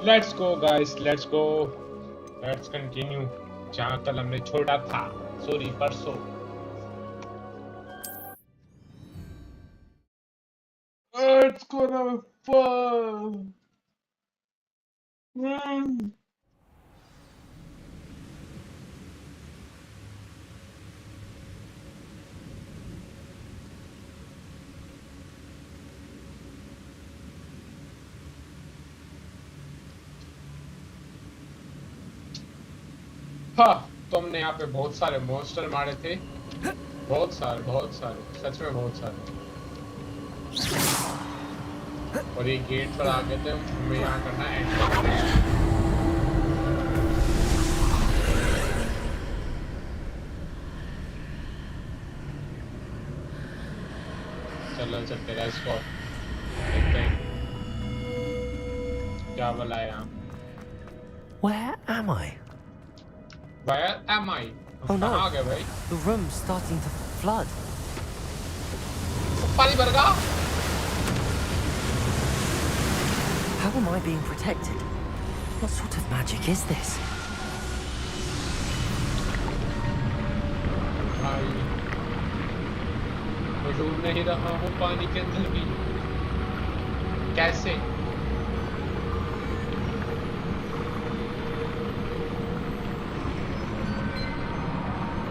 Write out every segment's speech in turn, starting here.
Let's go guys, let's go. Let's continue जहाँ कल हमने छोड़ा था. Sorry, परसों. It's gonna be fun. हाँ, तो हमने यहाँ पे बहुत सारे मॉन्स्टर मारे थे. बहुत सारे, सच में बहुत सारे. और ये गेट पर आ गए थे. हमें यहाँ करना है एंटर. चलो चलते हैं इसको. देखते हैं क्या भला है यहाँ. Where am I? Where am I? Oh no! कहाँ आ गए भाई? The room's starting to flood. पानी भर गया. How am I being protected? What sort of magic is this? भाई, मैं डूब नहीं रहा हूँ पानी के अंदर भी. कैसे?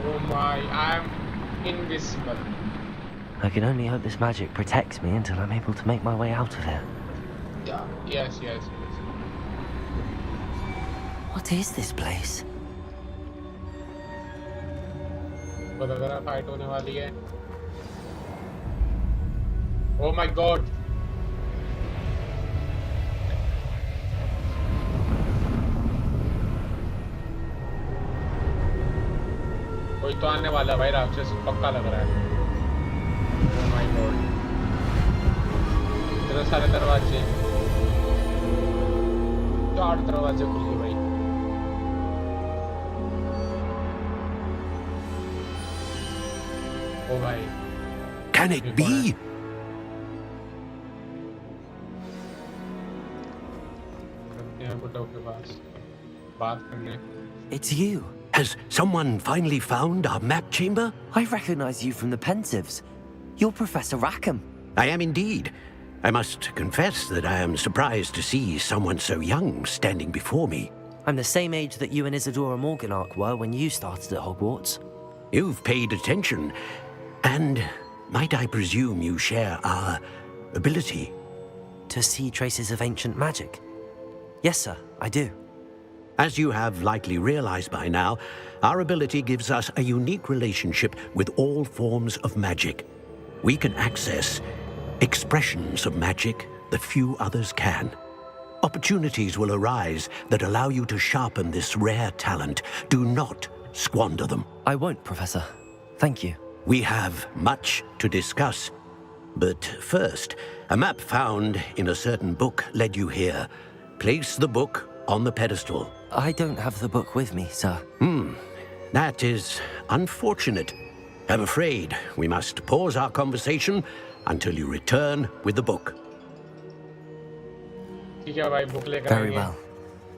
Oh my, I'm invisible. I can only hope this magic protects me until I'm able to make my way out of here. Yeah, yes. What is this place? बहुत ज़्यादा फाइट होने वाली है. Oh my God. कोई तो आने वाला भाई. राक्षस पक्का लग रहा है. Oh my God. इतने सारे दरवाजे. 4 दरवाजे खुल गए भाई. ओ भाई. Can it be? बुड्ढों के पास बात करने. It's you. Has someone finally found our map chamber? I recognize you from the Pensieves. You're Professor Rackham. I am indeed. I must confess that I am surprised to see someone so young standing before me. I'm the same age that you and Isadora Morganach were when you started at Hogwarts. You've paid attention, and might I presume you share our ability? To see traces of ancient magic? Yes, sir, I do. As you have likely realized by now, our ability gives us a unique relationship with all forms of magic. We can access expressions of magic that few others can. Opportunities will arise that allow you to sharpen this rare talent. Do not squander them. I won't, Professor. Thank you. We have much to discuss. But first, a map found in a certain book led you here. Place the book on the pedestal. I don't have the book with me, sir. That is unfortunate. I'm afraid we must pause our conversation until you return with the book. ठीक है भाई, book लेकर Very आएंगे. well.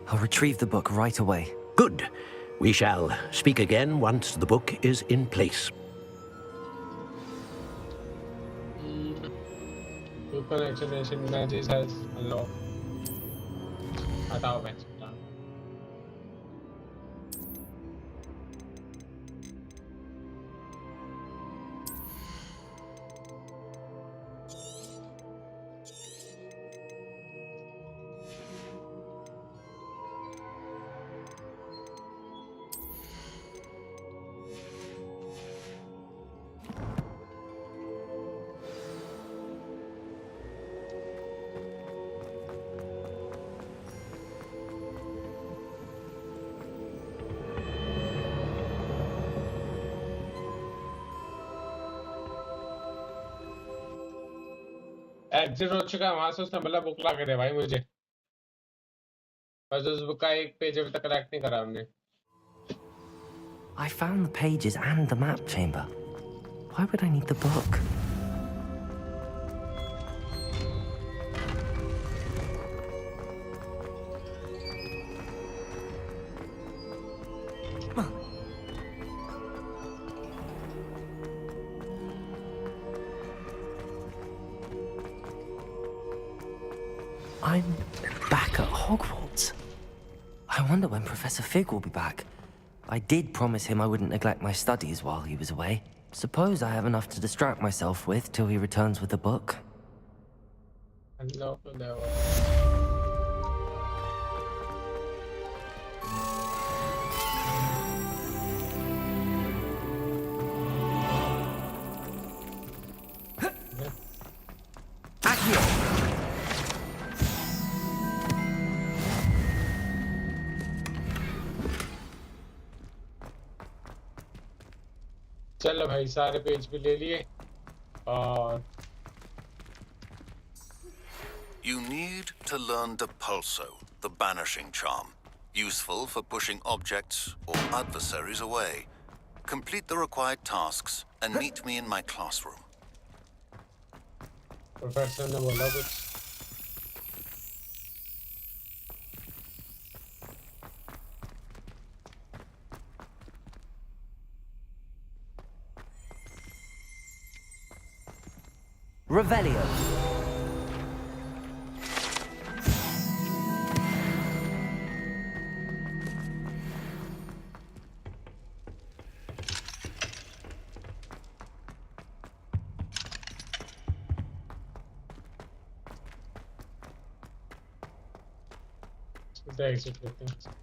I'll retrieve the book right away. Good. We shall speak again once the book is in place. Super explanation matches has unlocked. हटाओ मैं चलता हूँ। Exit हो चुका है वहां से, उसने मतलब बुक ला के दे भाई मुझे, बस उस बुक का एक पेज अभी तक कलेक्ट नहीं करा हमने। I found the pages and the map chamber. Why would I need the book? I'm back at Hogwarts. I wonder when Professor Fig will be back. I did promise him I wouldn't neglect my studies while he was away. Suppose I have enough to distract myself with till he returns with the book. Hello, hello. चलो भाई सारे page भी ले लिए और You need to learn Depulso, the banishing charm. Useful for pushing objects or adversaries away. Complete the required tasks and meet me in my classroom. Professor ने बोला कुछ। Revelio. एग्जिट करते हैं।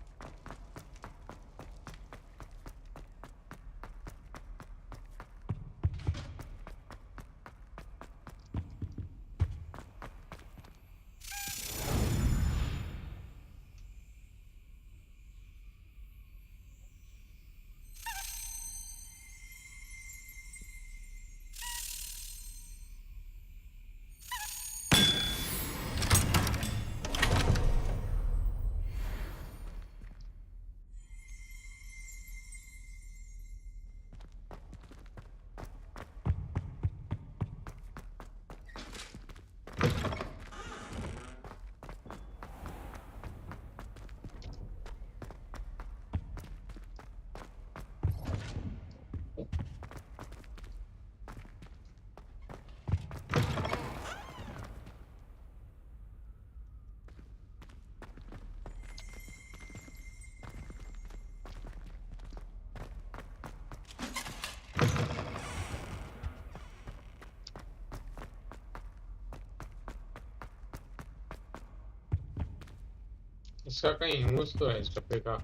इसका कहीं यूज तो है इस डब्बे का।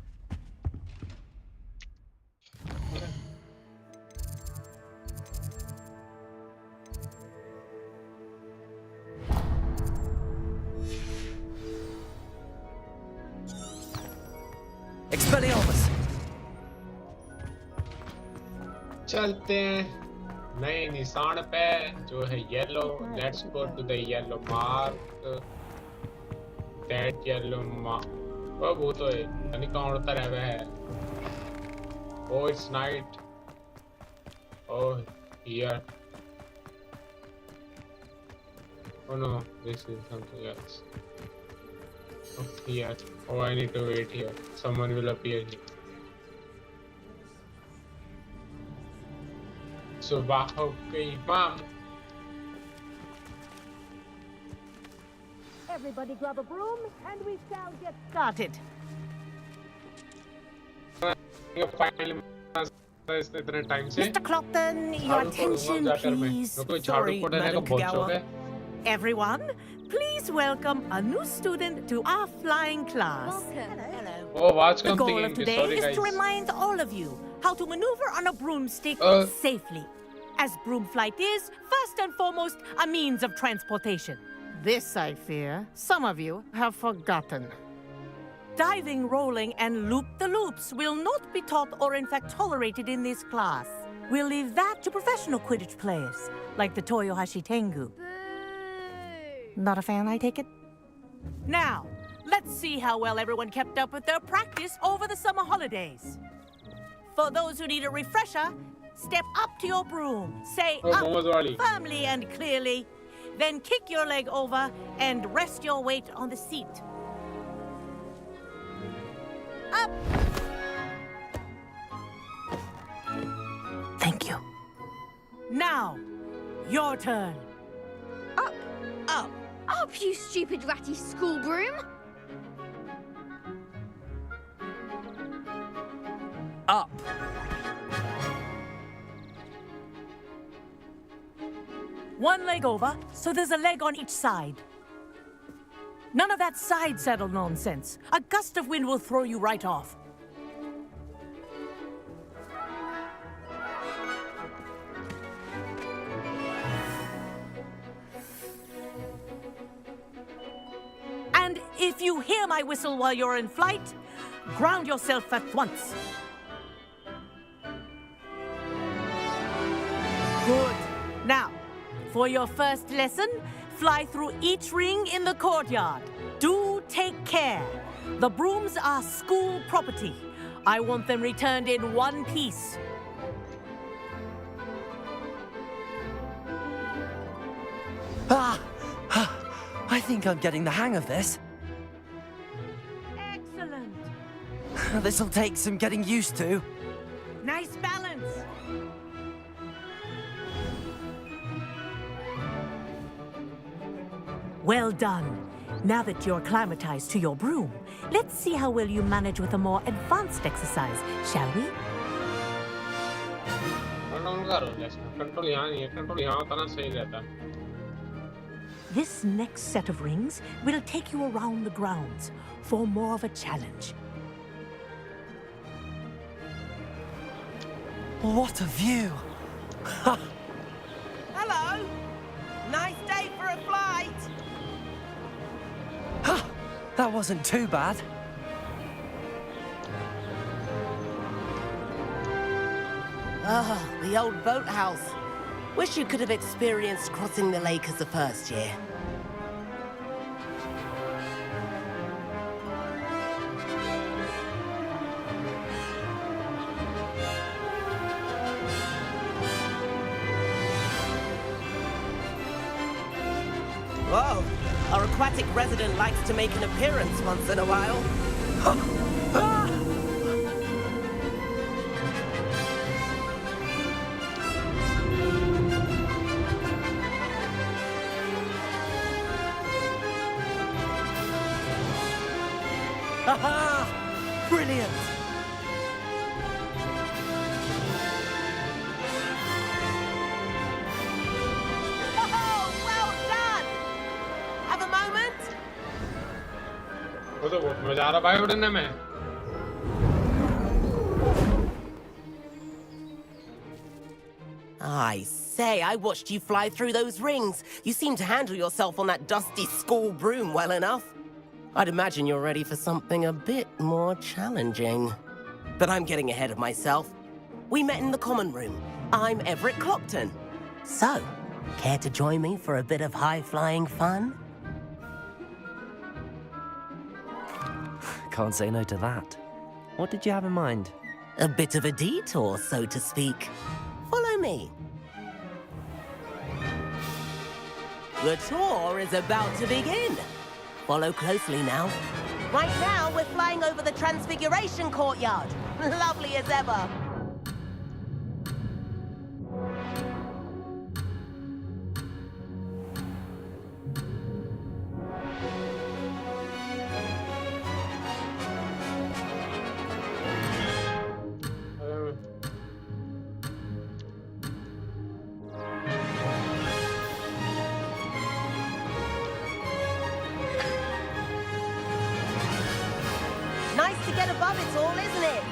Expelliarmus. चलते हैं नए निशान पे जो है yellow. Let's go to the yellow mark. That yellow mark वो तो है यानी कहाँ उड़ता रह है। Oh, it's night. Oh, here. Oh no, this is something else. Oh, here. Oh, I need to wait here. Someone will appear here. सुबह हो गई माम। Everybody grab a broom and we shall get started. इतने time से Mr. Clopton, your attention, please. Sorry, Madam Kagawa. Everyone, please welcome a new student to our flying class. Oh, watch The goal of something. today Sorry, is guys. to remind all of you how to maneuver on a broomstick safely. As broom flight is, first and foremost, a means of transportation. This, I fear, some of you have forgotten. Diving, rolling, and loop-the-loops will not be taught or in fact tolerated in this class. We'll leave that to professional Quidditch players, like the Toyohashi Tengu. Not a fan, I take it? Now, let's see how well everyone kept up with their practice over the summer holidays. For those who need a refresher, step up to your broom, say up firmly and clearly, then kick your leg over and rest your weight on the seat. Up! Thank you. Now, your turn. Up, up, up, you stupid ratty school broom! Up. One leg over, so there's a leg on each side. None of that side saddle nonsense. A gust of wind will throw you right off. And if you hear my whistle while you're in flight, ground yourself at once. Good. Now, for your first lesson, fly through each ring in the courtyard. Do take care. The brooms are school property. I want them returned in one piece. I think I'm getting the hang of this. Excellent. This'll take some getting used to. Nice balance. Well done. Now that you're acclimatized to your broom, let's see how well you manage with a more advanced exercise, shall we? Control यहाँ नहीं है control यहाँ होता ना सही रहता This next set of rings will take you around the grounds for more of a challenge. What a view! Hello! Nice day for a flight! That wasn't too bad. Ah, the old boathouse. Wish you could have experienced crossing the lake as a first year. Whoa, our aquatic resident likes to make an appearance once in a while. Haha! Brilliant! Oh, well done! Have a moment? वो तो बहुत मजा आ रहा भाई उड़ने में I say, I watched you fly through those rings. You seem to handle yourself on that dusty school broom well enough. I'd imagine you're ready for something a bit more challenging. But I'm getting ahead of myself. We met in the common room. I'm Everett Clopton. So, care to join me for a bit of high-flying fun? Can't say no to that. What did you have in mind? A bit of a detour, so to speak. Follow me. The tour is about to begin. Follow closely now. Right now, we're flying over the Transfiguration Courtyard. Lovely as ever. to get above it all, isn't it?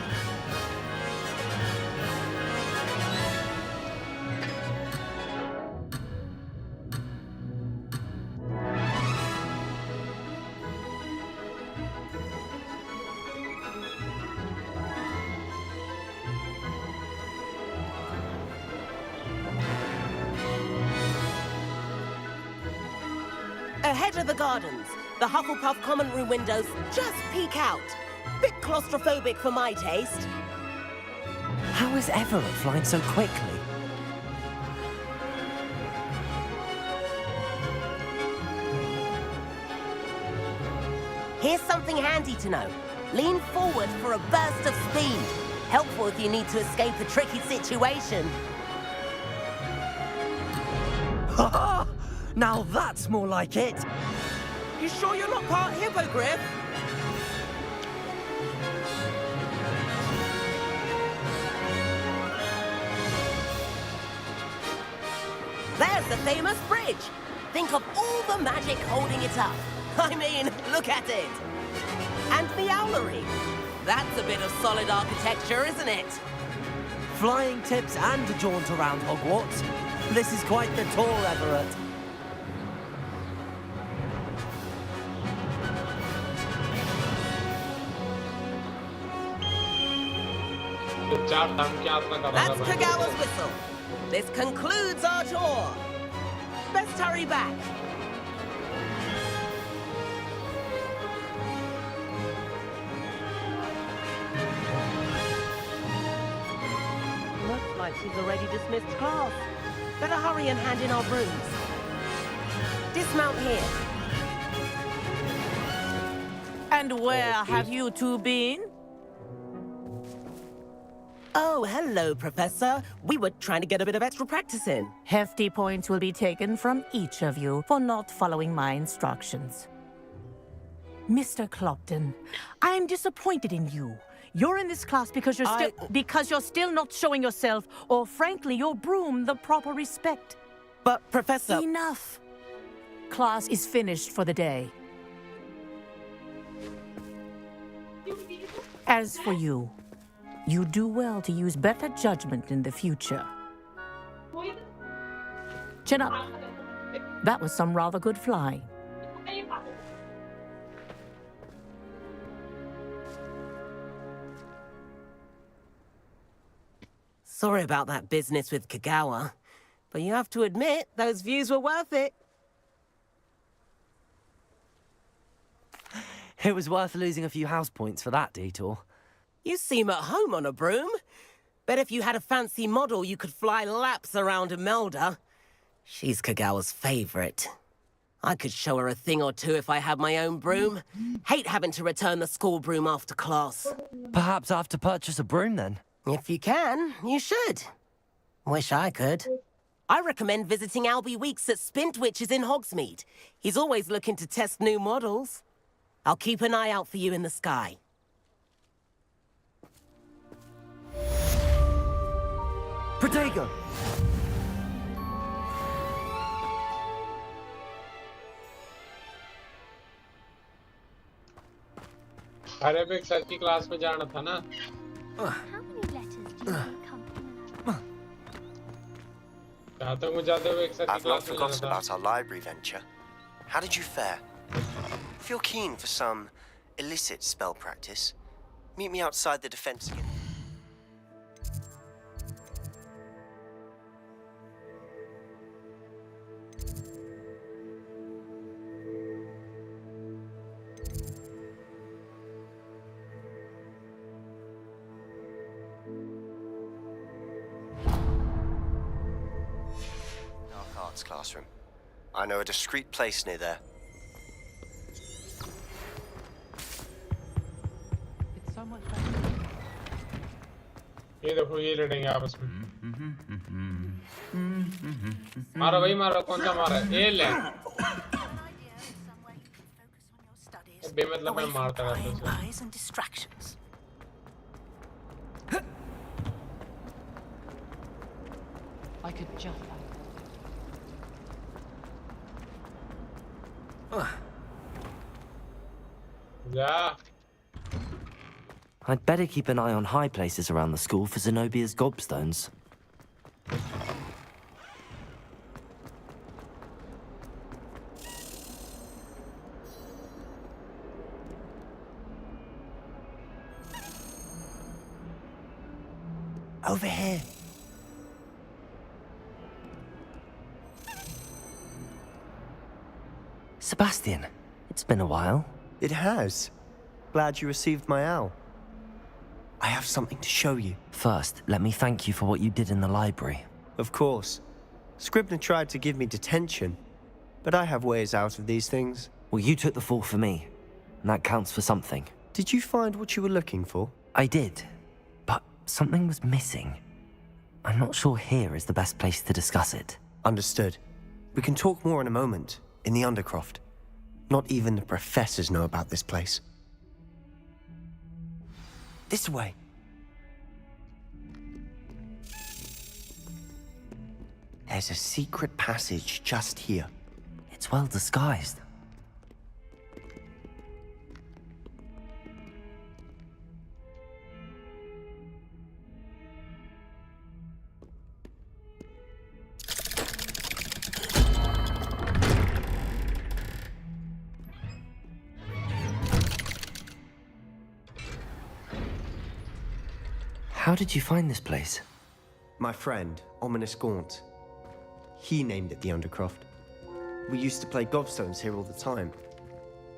Ahead of the gardens, the Hufflepuff common room windows just peek out. Bit claustrophobic for my taste. How is Everett flying so quickly? Here's something handy to know. Lean forward for a burst of speed. Helpful if you need to escape a tricky situation. Now that's more like it. You sure you're not part hippogriff? There's the famous bridge. Think of all the magic holding it up. I mean, look at it. And the owlery. That's a bit of solid architecture, isn't it? Flying tips and a jaunt around Hogwarts. This is quite the tour, Everett. That's Kagawa's whistle. This concludes our tour. Best hurry back. Looks like she's already dismissed class. Better hurry and hand in our brooms. Dismount here. And where have you two been? Oh, hello, Professor. We were trying to get a bit of extra practice in. Hefty points will be taken from each of you for not following my instructions. Mr. Clopton, I'm disappointed in you. You're in this class because you're still not showing yourself, or frankly, your broom, the proper respect. But, Professor... Enough. Class is finished for the day. As for you, you do well to use better judgment in the future. Chin up. That was some rather good flying. Sorry about that business with Kagawa, but you have to admit, those views were worth it. It was worth losing a few house points for that detour. You seem at home on a broom. Bet if you had a fancy model, you could fly laps around Imelda. She's Kagawa's favorite. I could show her a thing or two if I had my own broom. Hate having to return the school broom after class. Perhaps I have to purchase a broom then. If you can, you should. Wish I could. I recommend visiting Albie Weeks at Spintwitches in Hogsmeade. He's always looking to test new models. I'll keep an eye out for you in the sky. Protego! Arabic sir की class में जाना था ना? How many letters do you accompany? जहाँ तक मुझे जाते हुए एक सर की I've not क्लास में forgotten जाना था. about our library venture. How did you fare? If you're keen for some illicit spell practice, meet me outside the defense again. Dark Arts classroom. I know a discreet place near there. ये देखो ये लड़ेंगे आपस में. मारो भाई मारो, कौन सा मारा? ये ले. बेमतलब मैं मारता रहता हूँ. I could jump. जा. I'd better keep an eye on high places around the school for Zenobia's gobstones. Over here. Sebastian, it's been a while. It has. Glad you received my owl. I have something to show you. First, let me thank you for what you did in the library. Of course. Scribner tried to give me detention, but I have ways out of these things. Well, you took the fall for me, and that counts for something. Did you find what you were looking for? I did, but something was missing. I'm not sure here is the best place to discuss it. Understood. We can talk more in a moment, in the Undercroft. Not even the professors know about this place. This way. There's a secret passage just here. It's well disguised. How did you find this place? My friend, Ominous Gaunt. He named it the Undercroft. We used to play gobstones here all the time.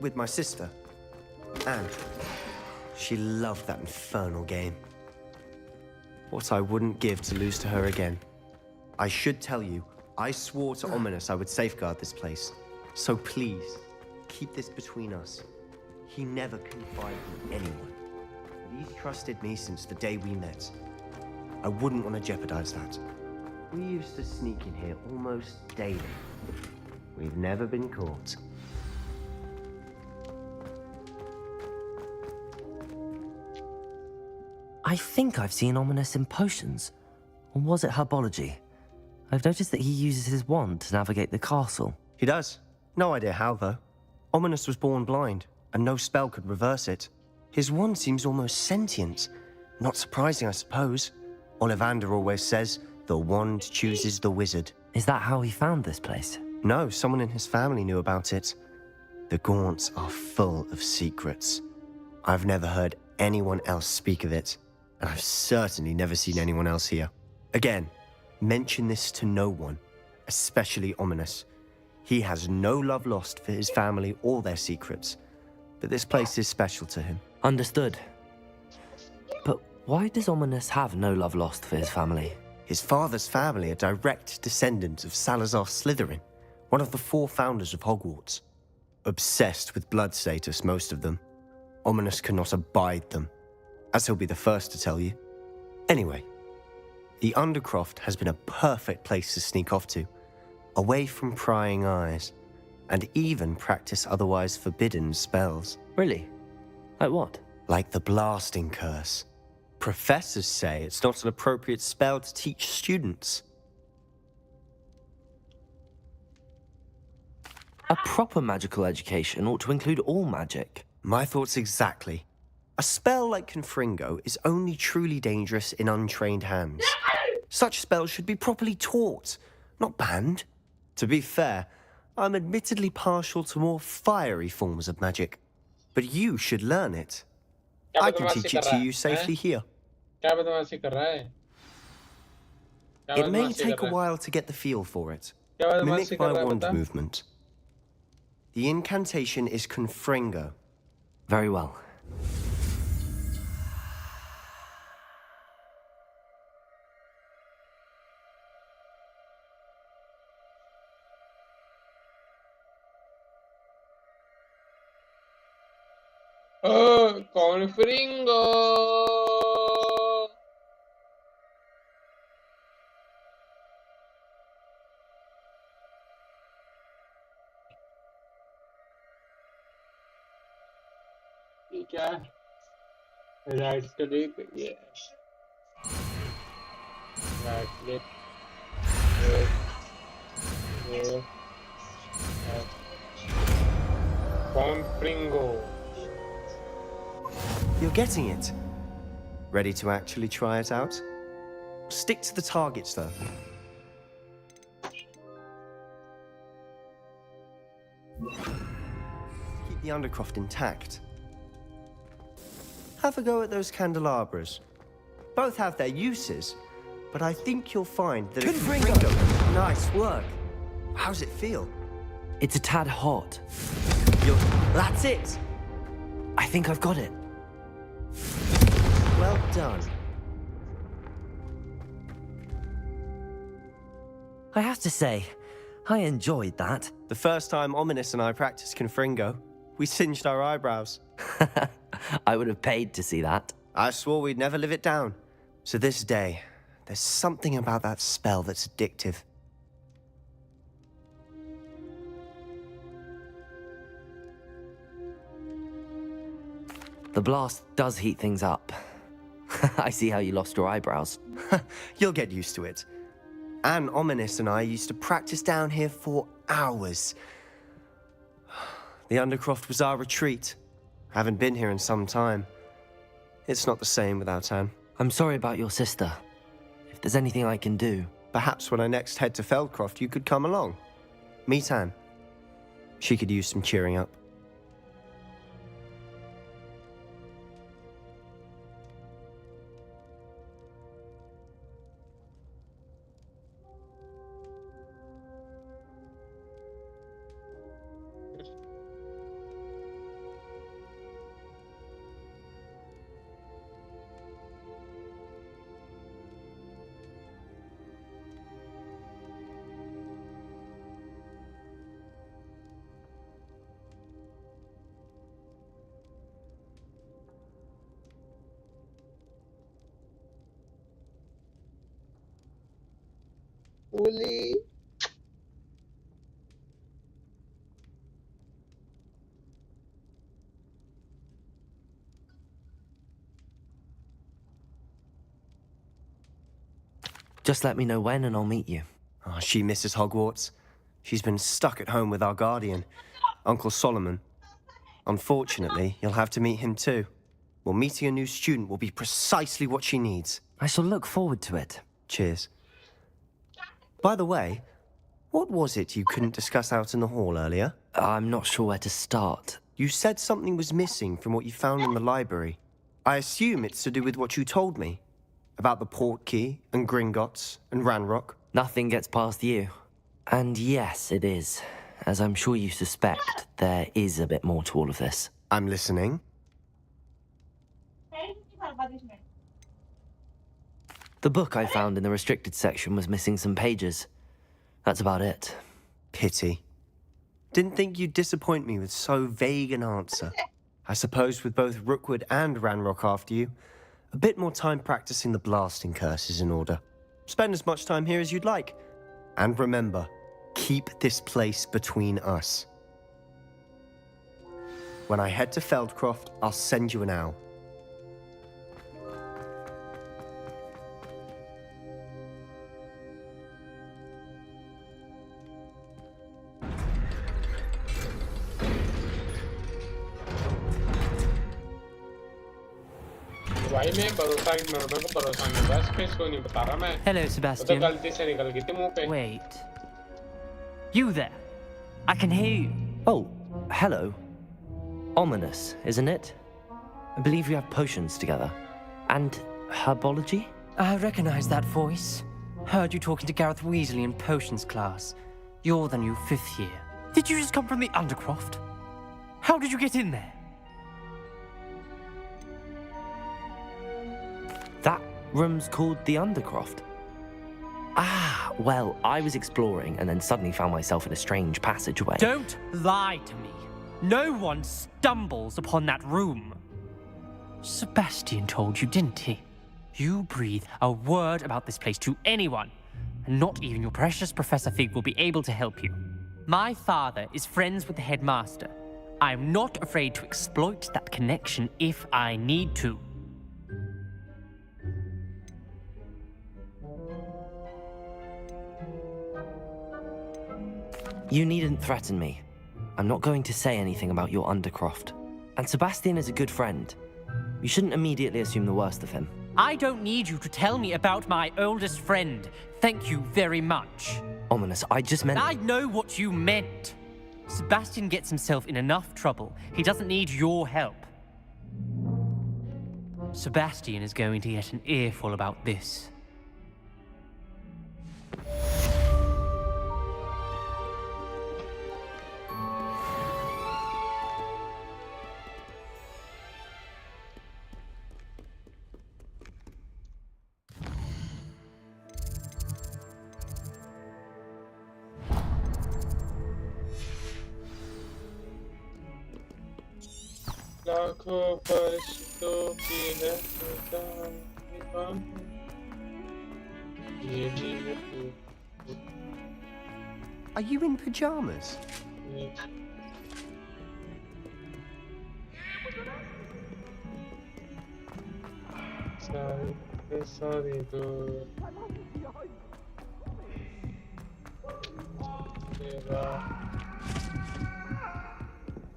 With my sister, Anne. She loved that infernal game. What I wouldn't give to lose to her again. I should tell you, I swore to Ominous I would safeguard this place. So please, keep this between us. He never confided in anyone. But he's trusted me since the day we met. I wouldn't want to jeopardize that. We used to sneak in here almost daily. We've never been caught. I think I've seen Ominous in potions. Or was it herbology? I've noticed that he uses his wand to navigate the castle. He does. No idea how, though. Ominous was born blind, and no spell could reverse it. His wand seems almost sentient. Not surprising, I suppose. Ollivander always says, the wand chooses the wizard. Is that how he found this place? No, someone in his family knew about it. The Gaunts are full of secrets. I've never heard anyone else speak of it, and I've certainly never seen anyone else here. Again, mention this to no one, especially Ominous. He has no love lost for his family or their secrets, but this place is special to him. Understood. But why does Ominous have no love lost for his family? His father's family are direct descendants of Salazar Slytherin, one of the 4 founders of Hogwarts. Obsessed with blood status, most of them. Ominous cannot abide them, as he'll be the first to tell you. Anyway, the Undercroft has been a perfect place to sneak off to, away from prying eyes, and even practice otherwise forbidden spells. Really? Like what? Like the blasting curse. Professors say it's not an appropriate spell to teach students. A proper magical education ought to include all magic. My thoughts exactly. A spell like Confringo is only truly dangerous in untrained hands. Such spells should be properly taught, not banned. To be fair, I'm admittedly partial to more fiery forms of magic. But you should learn it. I can teach it to you safely here. It may take a while to get the feel for it. Mimic my wand movement. The incantation is Confringo. Very well. Oh, Confringo! ठीक है right click yes right click You're getting it. Ready to actually try it out? Stick to the targets, though. Keep the Undercroft intact. Have a go at those candelabras. Both have their uses, but I think you'll find that Confringo! Nice work. How's it feel? It's a tad hot. That's it! I think I've got it. Well done. I have to say, I enjoyed that. The first time Ominous and I practiced Confringo, we singed our eyebrows. I would have paid to see that. I swore we'd never live it down. So this day, there's something about that spell that's addictive. The blast does heat things up. I see how you lost your eyebrows. You'll get used to it. Anne, Ominous and I used to practice down here for hours. The Undercroft was our retreat. Haven't been here in some time. It's not the same without Anne. I'm sorry about your sister. If there's anything I can do... Perhaps when I next head to Feldcroft, you could come along. Meet Anne. She could use some cheering up. Uli. Just let me know when and I'll meet you. Oh, she misses Hogwarts. She's been stuck at home with our guardian, Uncle Solomon. Unfortunately, you'll have to meet him too. Well, meeting a new student will be precisely what she needs. I shall look forward to it. Cheers. By the way, what was it you couldn't discuss out in the hall earlier? I'm not sure where to start. You said something was missing from what you found in the library. I assume it's to do with what you told me. About the Portkey, and Gringotts, and Ranrock. Nothing gets past you. And yes, it is. As I'm sure you suspect, there is a bit more to all of this. I'm listening. The book I found in the restricted section was missing some pages. That's about it. Pity. Didn't think you'd disappoint me with so vague an answer. I suppose with both Rookwood and Ranrock after you, a bit more time practicing the blasting curse is in order. Spend as much time here as you'd like. And remember, keep this place between us. When I head to Feldcroft, I'll send you an owl. भाई मैं भरोसा मेरे को भरोसा नहीं बस किस को नहीं बता रहा मैं Hello, तो Sebastian. गलती से निकल गई थी मुंह पे Wait. You there? I can hear you. Oh, hello. Ominous, isn't it? I believe we have potions together. And herbology? I recognize that voice. Heard you talking to Gareth Weasley in potions class. You're the new 5th year. Did you just come from the Undercroft? How did you get in there? That room's called the Undercroft. Ah, well, I was exploring and then suddenly found myself in a strange passageway. Don't lie to me. No one stumbles upon that room. Sebastian told you, didn't he? You breathe a word about this place to anyone, and not even your precious Professor Fig will be able to help you. My father is friends with the headmaster. I'm not afraid to exploit that connection if I need to. You needn't threaten me. I'm not going to say anything about your Undercroft. And Sebastian is a good friend. You shouldn't immediately assume the worst of him. I don't need you to tell me about my oldest friend. Thank you very much. Ominous, I just meant... I know what you meant. Sebastian gets himself in enough trouble. He doesn't need your help. Sebastian is going to get an earful about this. लाखों फरिश्तों की है निगाह ये भी है तू Are you in pajamas? सारी सारी तो मेरा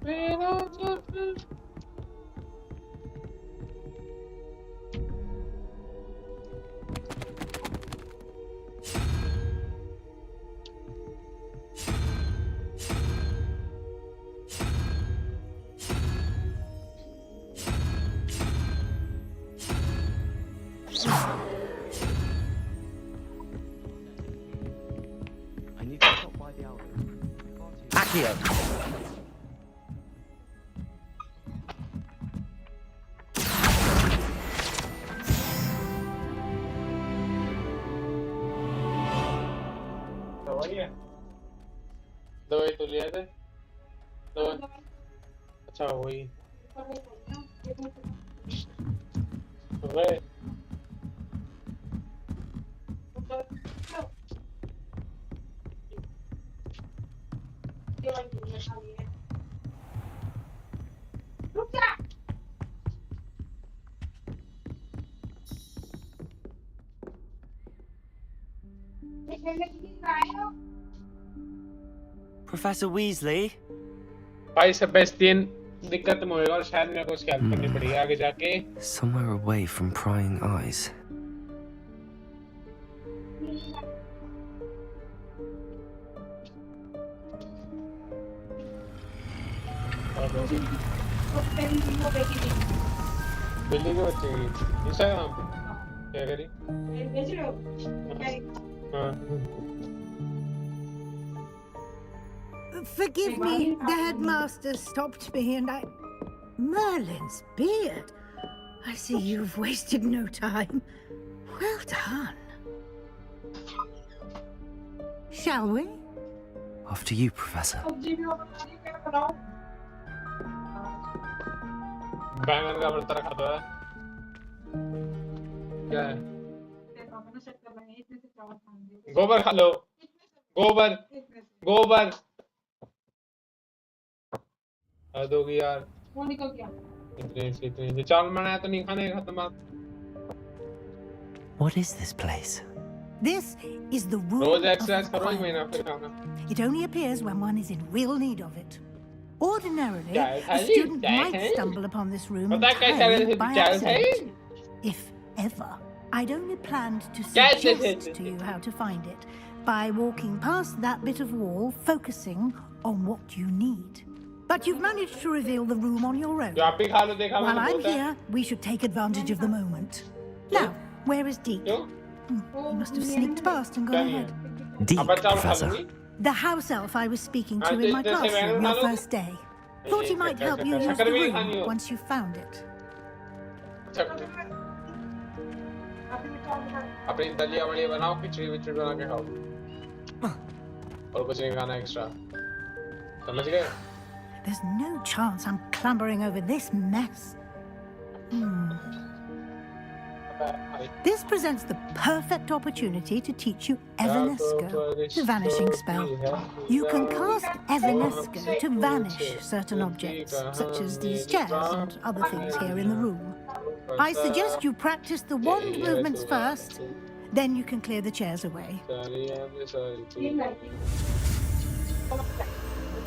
मेरा जब I need to stop by the outlet. Accio! दवाई तो लिया थे दवाई अच्छा वही गए Professor Weasley? भाई सेबेस्टियन दिक्कत में होएगा और शायद मेरे को उसकी हेल्प करनी पड़ेगी आगे जाके Somewhere away from prying eyes. बिल्ली के बच्चे की इंस्टाग्राम पे क्या करी हाँ Forgive me, the headmaster stopped me and I... Merlin's beard. I see you've wasted no time. Well done. Shall we? After you, Professor. बैंगन का भरता रखा तो है क्या है गोबर खा लो गोबर गोबर हद होगी यार इतने चावल बनाया तो नहीं खाने खत्म What is this place? This is the room रोज of एक्सरसाइज करो एक requirement. महीना फिर खाना It only appears when one is in real need of it. Ordinarily, Child a hygiene, student child might hygiene. stumble upon this room पता है कैसे entirely by child accident. hygiene? If ever. I'd only planned to Child suggest hygiene. to you how to find it by walking past that bit of wall, focusing on what you need. But you've managed to reveal the room on your own. जो आप भी खा लो देखा While मैंने I'm बोलता है here, we should take advantage of the moment. Now, where is Deke? क्यों He must have sneaked past and क्या gone नहीं ahead. है Deep, अब बच्चा खा Professor. लूंगी The house elf I was speaking to I'll in my take this classroom away, your hello? first day. Thought he might help you use the शक्कर भी room खानी हो once you found it. अपनी दलिया वलिया बनाओ खिचड़ी विचड़ी बना के खाओ और कुछ नहीं खाना एक्स्ट्रा समझ गए There's no chance I'm clambering over this mess. This presents the perfect opportunity to teach you Evanesco, the vanishing spell. You can cast Evanesco to vanish certain objects, such as these chairs and other things here in the room. I suggest you practice the wand movements first, then you can clear the chairs away.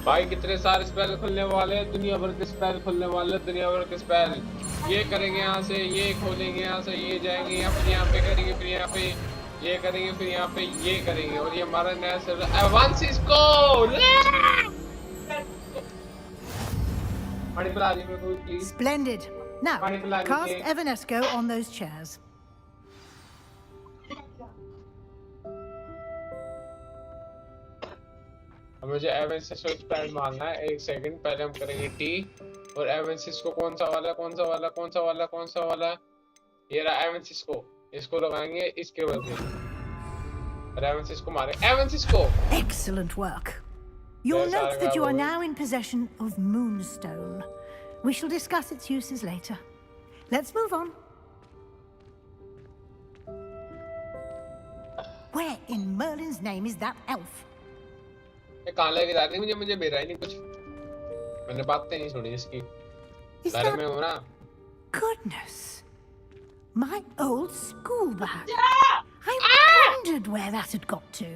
भाई कितने सारे spell खुलने वाले हैं, दुनिया भर के spell खुलने वाले, दुनिया भर के स्पेल। ये करेंगे यहाँ से, ये खोलेंगे यहाँ से, ये जाएंगे यहाँ पे, यहाँ पे करेंगे, फिर यहाँ पे ये करेंगे, फिर यहाँ पे ये करेंगे, और ये हमारा नया सर्वर एवांसिस्को। पानी पिला दी मेरे को please. Splendid. Now, cast Evanesco on those chairs. मुझे एवेंसिस स्पेल मारना है। एक सेकंड, पहले हम करेंगे टी और एवेंसिस को कौन सा वाला, कौन सा वाला, कौन सा वाला, कौन सा वाला, ये रहा एवेंसिस को, इसको लगाएंगे इसके बदले। एवेंसिस को मारे, एवेंसिस को। Excellent work. You'll note that you are now in possession of Moonstone. We shall discuss its uses later. Let's move on. Where in Merlin's name is that elf? कहाँ लेके जा रही है मुझे मेरा ही नहीं कुछ, मैंने बातें नहीं सुनी इसकी। घर में हूँ ना। Goodness, my old school bag. I wondered where that had got to.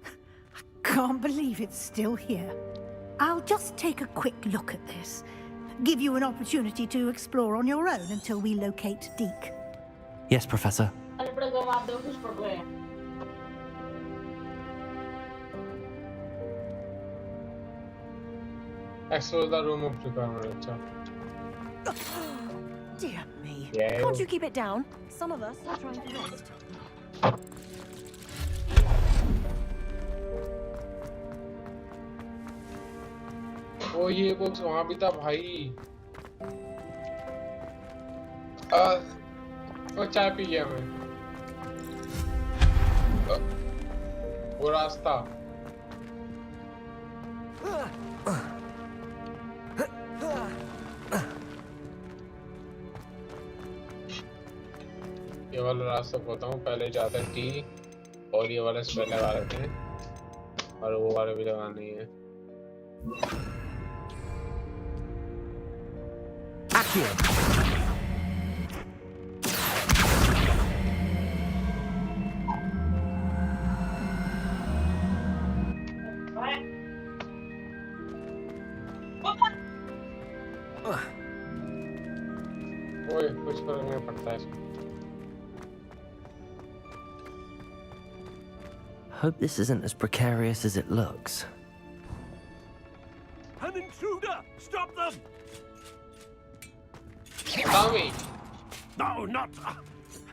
I can't believe it's still here. I'll just take a quick look at this. Give you an opportunity to explore on your own until we locate Deke. Yes, Professor. Explore the room of preparation. Dear me. Yeah. Can't you keep it down? Some of us are trying to rest. ओ ये box वहां भी था भाई। वो चाय P गया मैं। वो रास्ता। ये वाला रास्ता बताऊं, पहले जाता है टी और ये वाला स्पेल लगा लेते हैं और वो वाला भी लगानी है। ओए कुछ फर्क नहीं पड़ता है इसको। Hope this isn't as precarious as it looks. An intruder! Stop them! Tommy! No, not...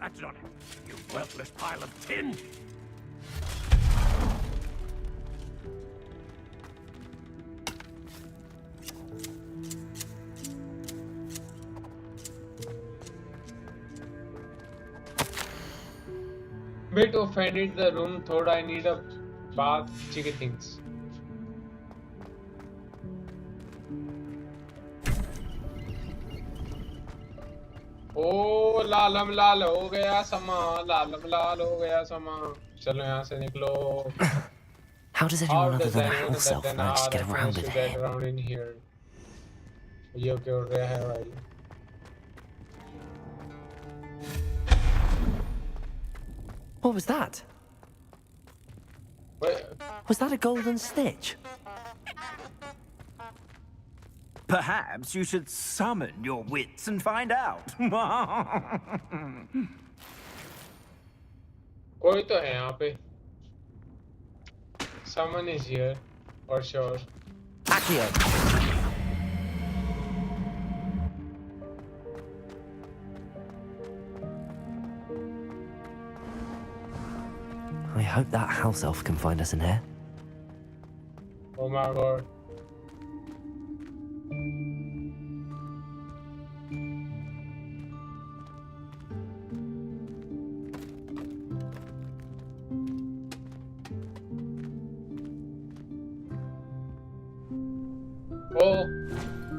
that's not it. You worthless pile of tin! Bit offended the room, thought I need a bath, cheeky things. ओ लालम लाल हो गया समा, लालम लाल हो गया समा। चलो यहाँ से निकलो। How does anyone other than a house elf manage to get around in here? Around in here. ये क्या हो रहा है भाई? What was that? Wait. Was that a golden snitch? Perhaps you should summon your wits and find out. कोई तो है यहाँ पे. Someone is here, for sure. Accio. I hope that house elf can find us in here. Oh my god. Oh.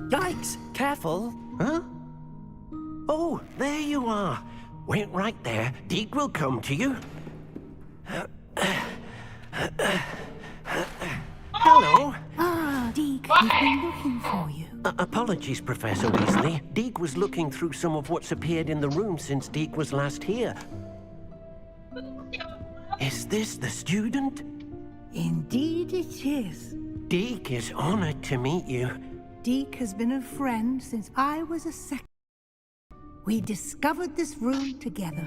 Yikes! Careful. Huh? Oh, there you are. Wait right there. Deke will come to you. Hello. Ah, Deke, we've been looking for you. Apologies, Professor Weasley. Deke was looking through some of what's appeared in the room since Deke was last here. Is this the student? Indeed it is. Deke is honored to meet you. Deke has been a friend since I was a second. We discovered this room together.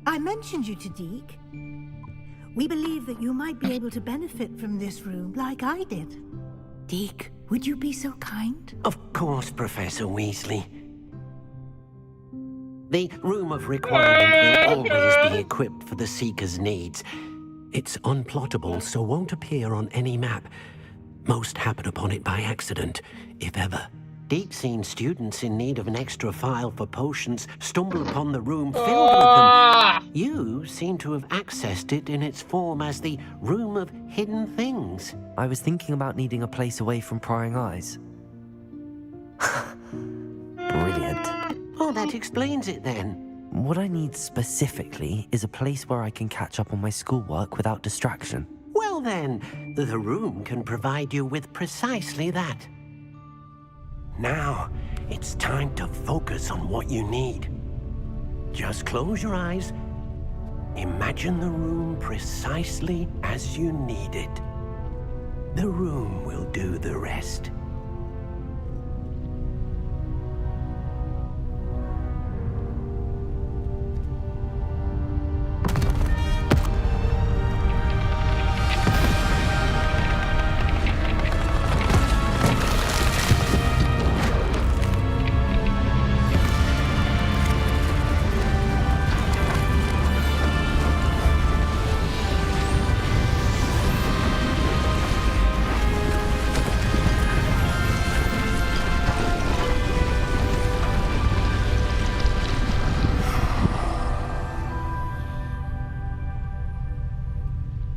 I mentioned you to Deke. We believe that you might be able to benefit from this room like I did. Deke, would you be so kind? Of course, Professor Weasley. The Room of Requirement will always be equipped for the Seeker's needs. It's unplottable, so won't appear on any map. Most happen upon it by accident, if ever. Deke's seen students in need of an extra file for potions stumble upon the room filled with them. You seem to have accessed it in its form as the Room of Hidden Things. I was thinking about needing a place away from prying eyes. Brilliant. Oh, that explains it then. What I need specifically is a place where I can catch up on my schoolwork without distraction. Well then, the room can provide you with precisely that. Now, it's time to focus on what you need. Just close your eyes. Imagine the room precisely as you need it. The room will do the rest.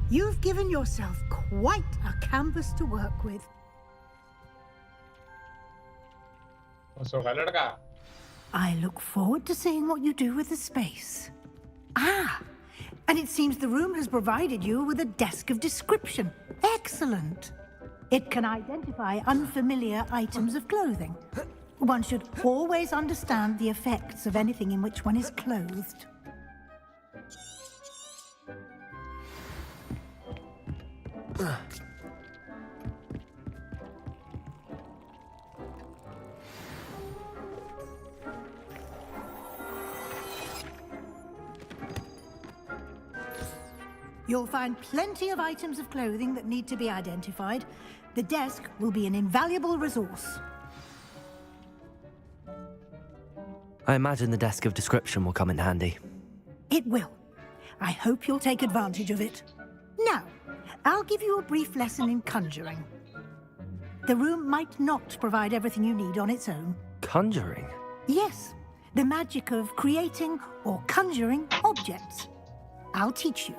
You've given yourself quite a canvas to work with. I look forward to seeing what you do with the space. Ah, and it seems the room has provided you with a desk of description. Excellent. It can identify unfamiliar items of clothing. One should always understand the effects of anything in which one is clothed. You'll find plenty of items of clothing that need to be identified. The desk will be an invaluable resource. I imagine the desk of description will come in handy. It will. I hope you'll take advantage of it. Now, I'll give you a brief lesson in conjuring. The room might not provide everything you need on its own. Conjuring? Yes, the magic of creating or conjuring objects. I'll teach you.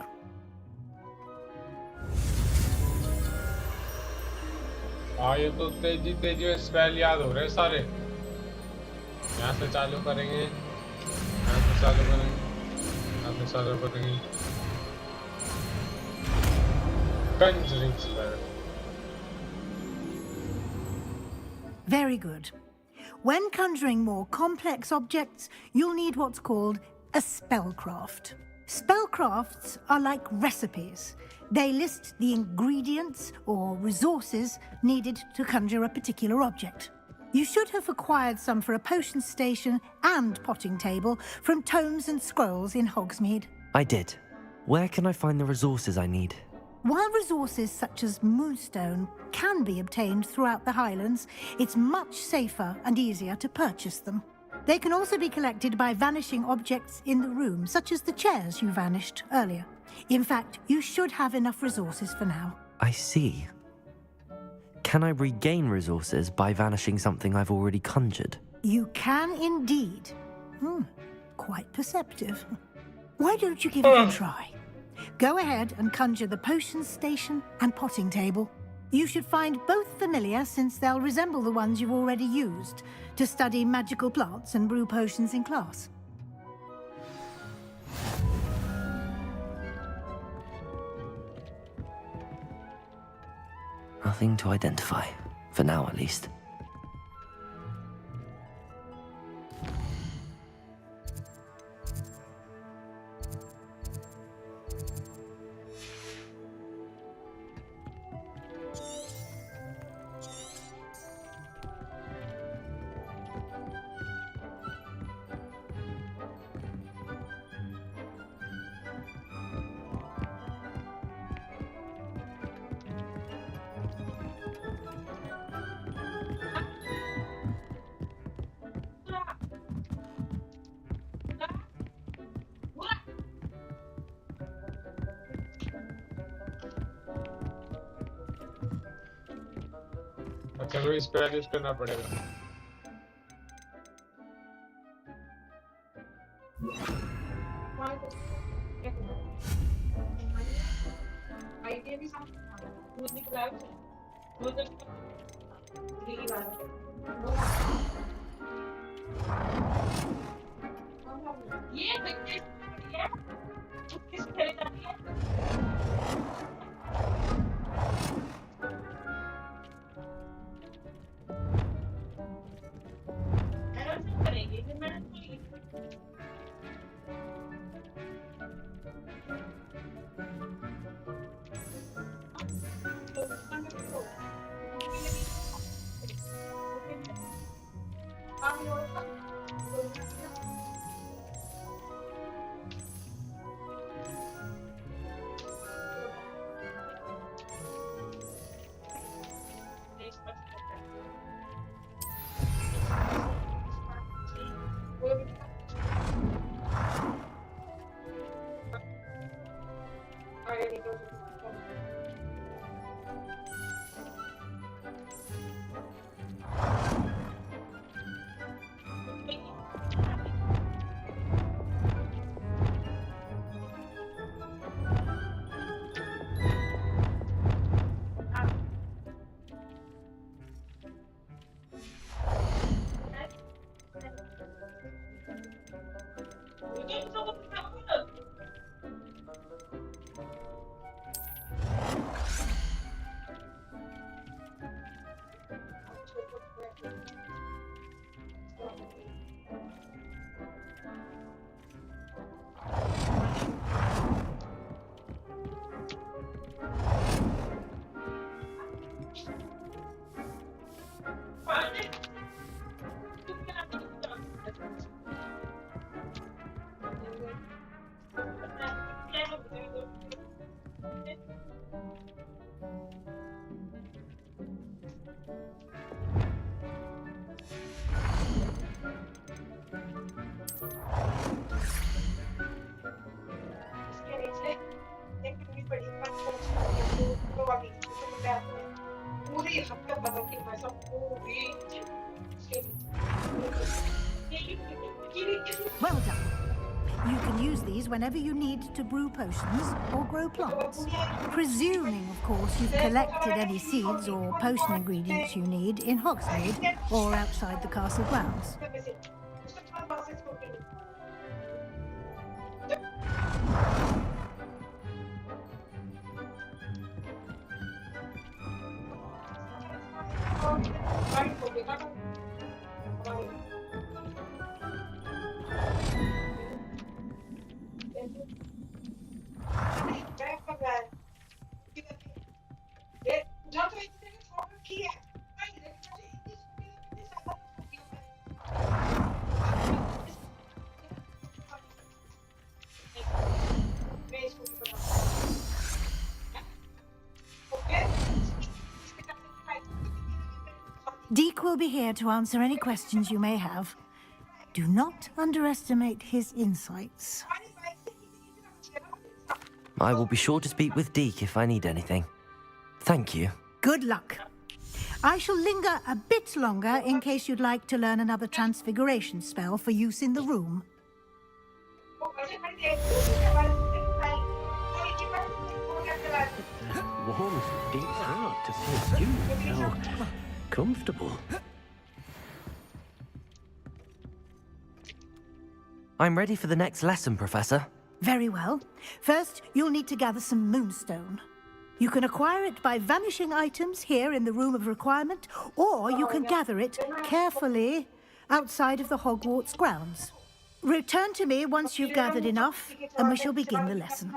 ये तो तेजी तेजी में spell याद हो रहे हैं सारे। यहाँ से चालू करेंगे, यहाँ से चालू करेंगे, यहाँ से चालू करेंगे। Conjuring spell. Very good. When conjuring more complex objects, you'll need what's called a spellcraft. Spellcrafts are like recipes. They list the ingredients or resources needed to conjure a particular object. You should have acquired some for a potion station and potting table from tomes and scrolls in Hogsmeade. I did. Where can I find the resources I need? While resources such as moonstone can be obtained throughout the Highlands, it's much safer and easier to purchase them. They can also be collected by vanishing objects in the room, such as the chairs you vanished earlier. In fact, you should have enough resources for now. I see. Can I regain resources by vanishing something I've already conjured? You can indeed. Quite perceptive. Why don't you give it a try? Go ahead and conjure the potion station and potting table. You should find both familiar, since they'll resemble the ones you've already used to study magical plants and brew potions in class. Nothing to identify, for now at least. चलो इसको edit करना पड़ेगा। Well done. You can use these whenever you need to brew potions or grow plants. Presuming, of course, you've collected any seeds or potion ingredients you need in Hogsmeade or outside the castle grounds. Deke will be here to answer any questions you may have. Do not underestimate his insights. I will be sure to speak with Deke if I need anything. Thank you. Good luck. I shall linger a bit longer in case you'd like to learn another transfiguration spell for use in the room. It warms Deke's heart to see a student so comfortable. I'm ready for the next lesson, Professor. Very well. First, you'll need to gather some moonstone. You can acquire it by vanishing items here in the Room of Requirement, or you can gather it carefully outside of the Hogwarts grounds. Return to me once you've gathered enough, and we shall begin the lesson.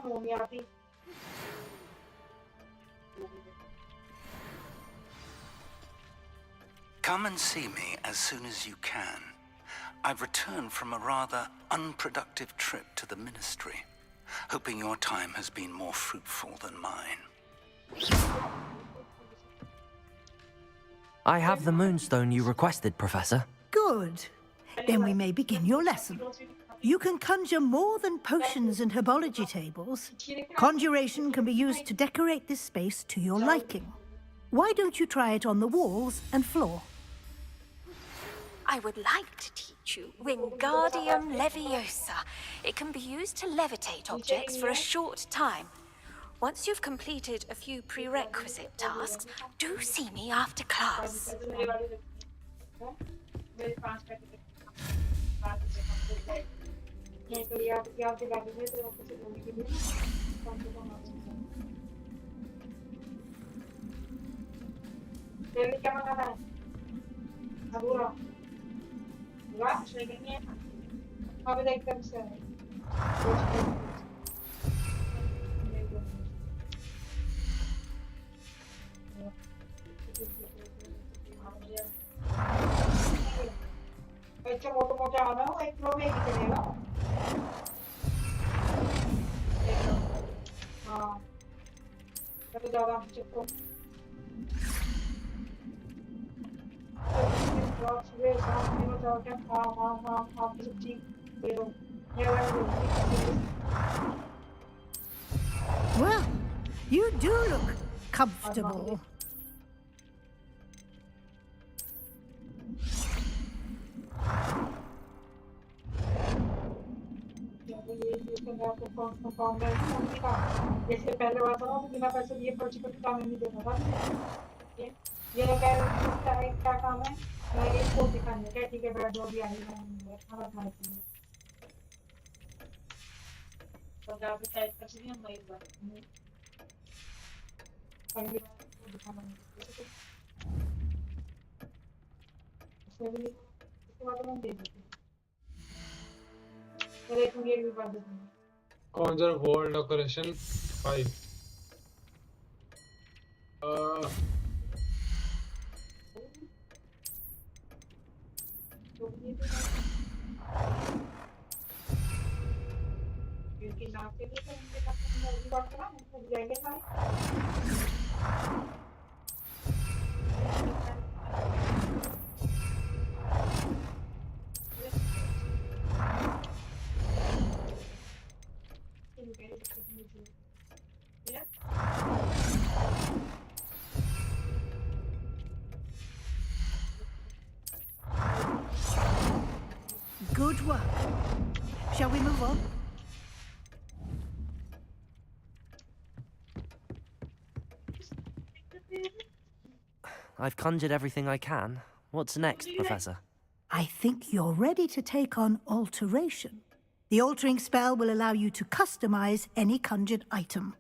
Come and see me as soon as you can. I've returned from a rather unproductive trip to the Ministry, hoping your time has been more fruitful than mine. I have the moonstone you requested, Professor. Good. Then we may begin your lesson. You can conjure more than potions and herbology tables. Conjuration can be used to decorate this space to your liking. Why don't you try it on the walls and floor? I would like to teach you Wingardium Leviosa. It can be used to levitate objects for a short time. Once you've completed a few prerequisite tasks, do see me after class. Well, you do look comfortable. Conjure World Decoration 5. Good work. Shall we move on? I've conjured everything I can. What's next, Professor? I think you're ready to take on alteration. The altering spell will allow you to customize any conjured item.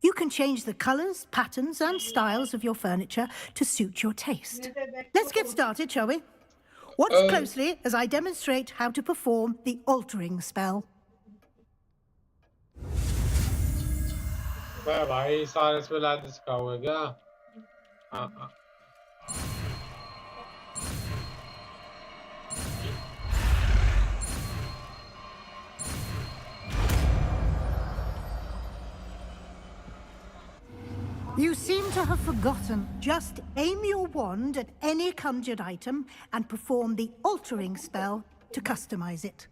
You can change the colors, patterns, and styles of your furniture to suit your taste. Let's get started, shall we? Watch closely as I demonstrate how to perform the altering spell. भाई सारे spell आज सिखाओगे क्या? हाँ. You seem to have forgotten. Just aim your wand at any conjured item and perform the altering spell to customize it.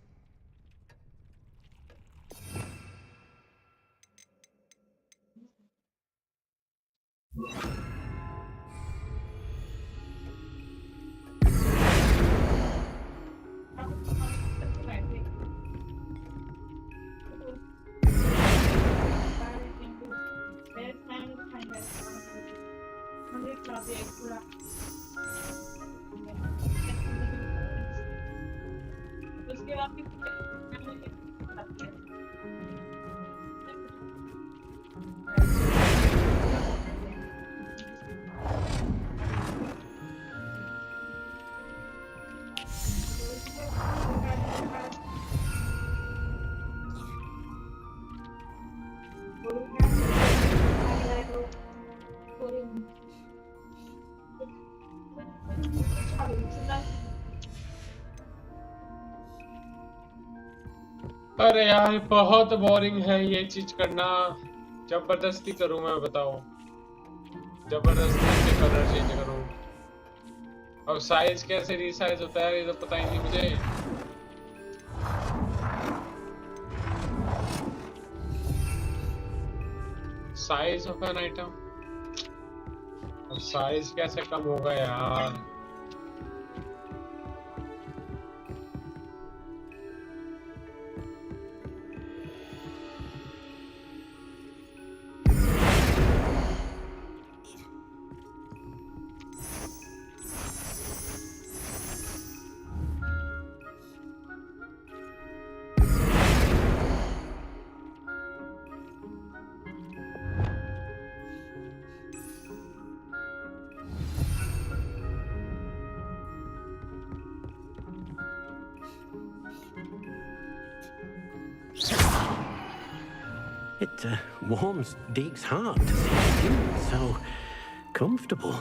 अरे यार बहुत boring है ये चीज करना. जबरदस्ती करूं मैं, बताओ. जबरदस्ती से कलर चेंज करूं. अब साइज कैसे रीसाइज होता है ये तो पता ही नहीं मुझे. Size of an item. Size कैसे कम होगा यार? It warms Deke's heart to see a student so comfortable.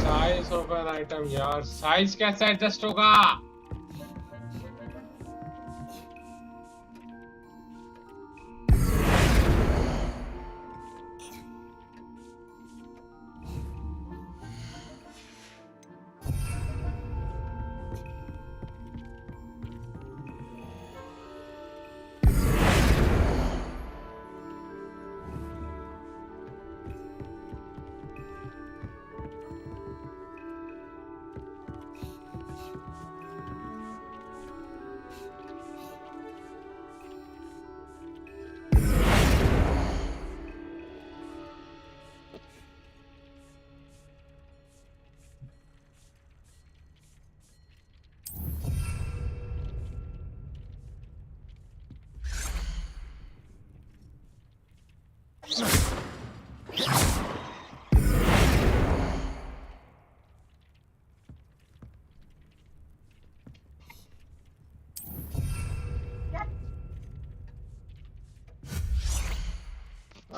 Size of an item यार, साइज कैसे एडजस्ट होगा?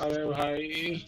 अरे भाई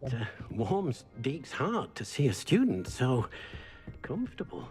It warms Deke's heart to see a student so comfortable.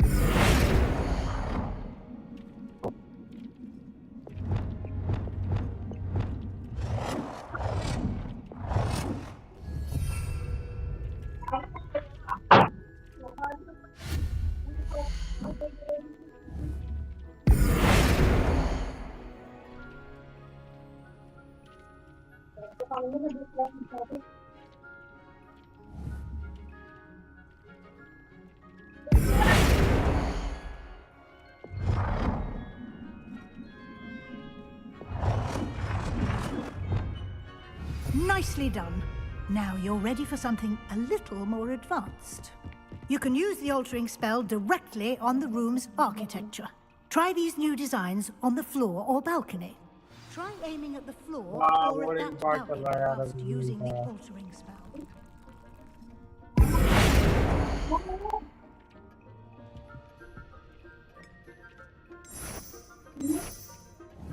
Nicely done. Now you're ready for something a little more advanced. You can use the altering spell directly on the room's architecture. Try these new designs on the floor or balcony. Try aiming at the floor or at that balcony whilst using the altering spell.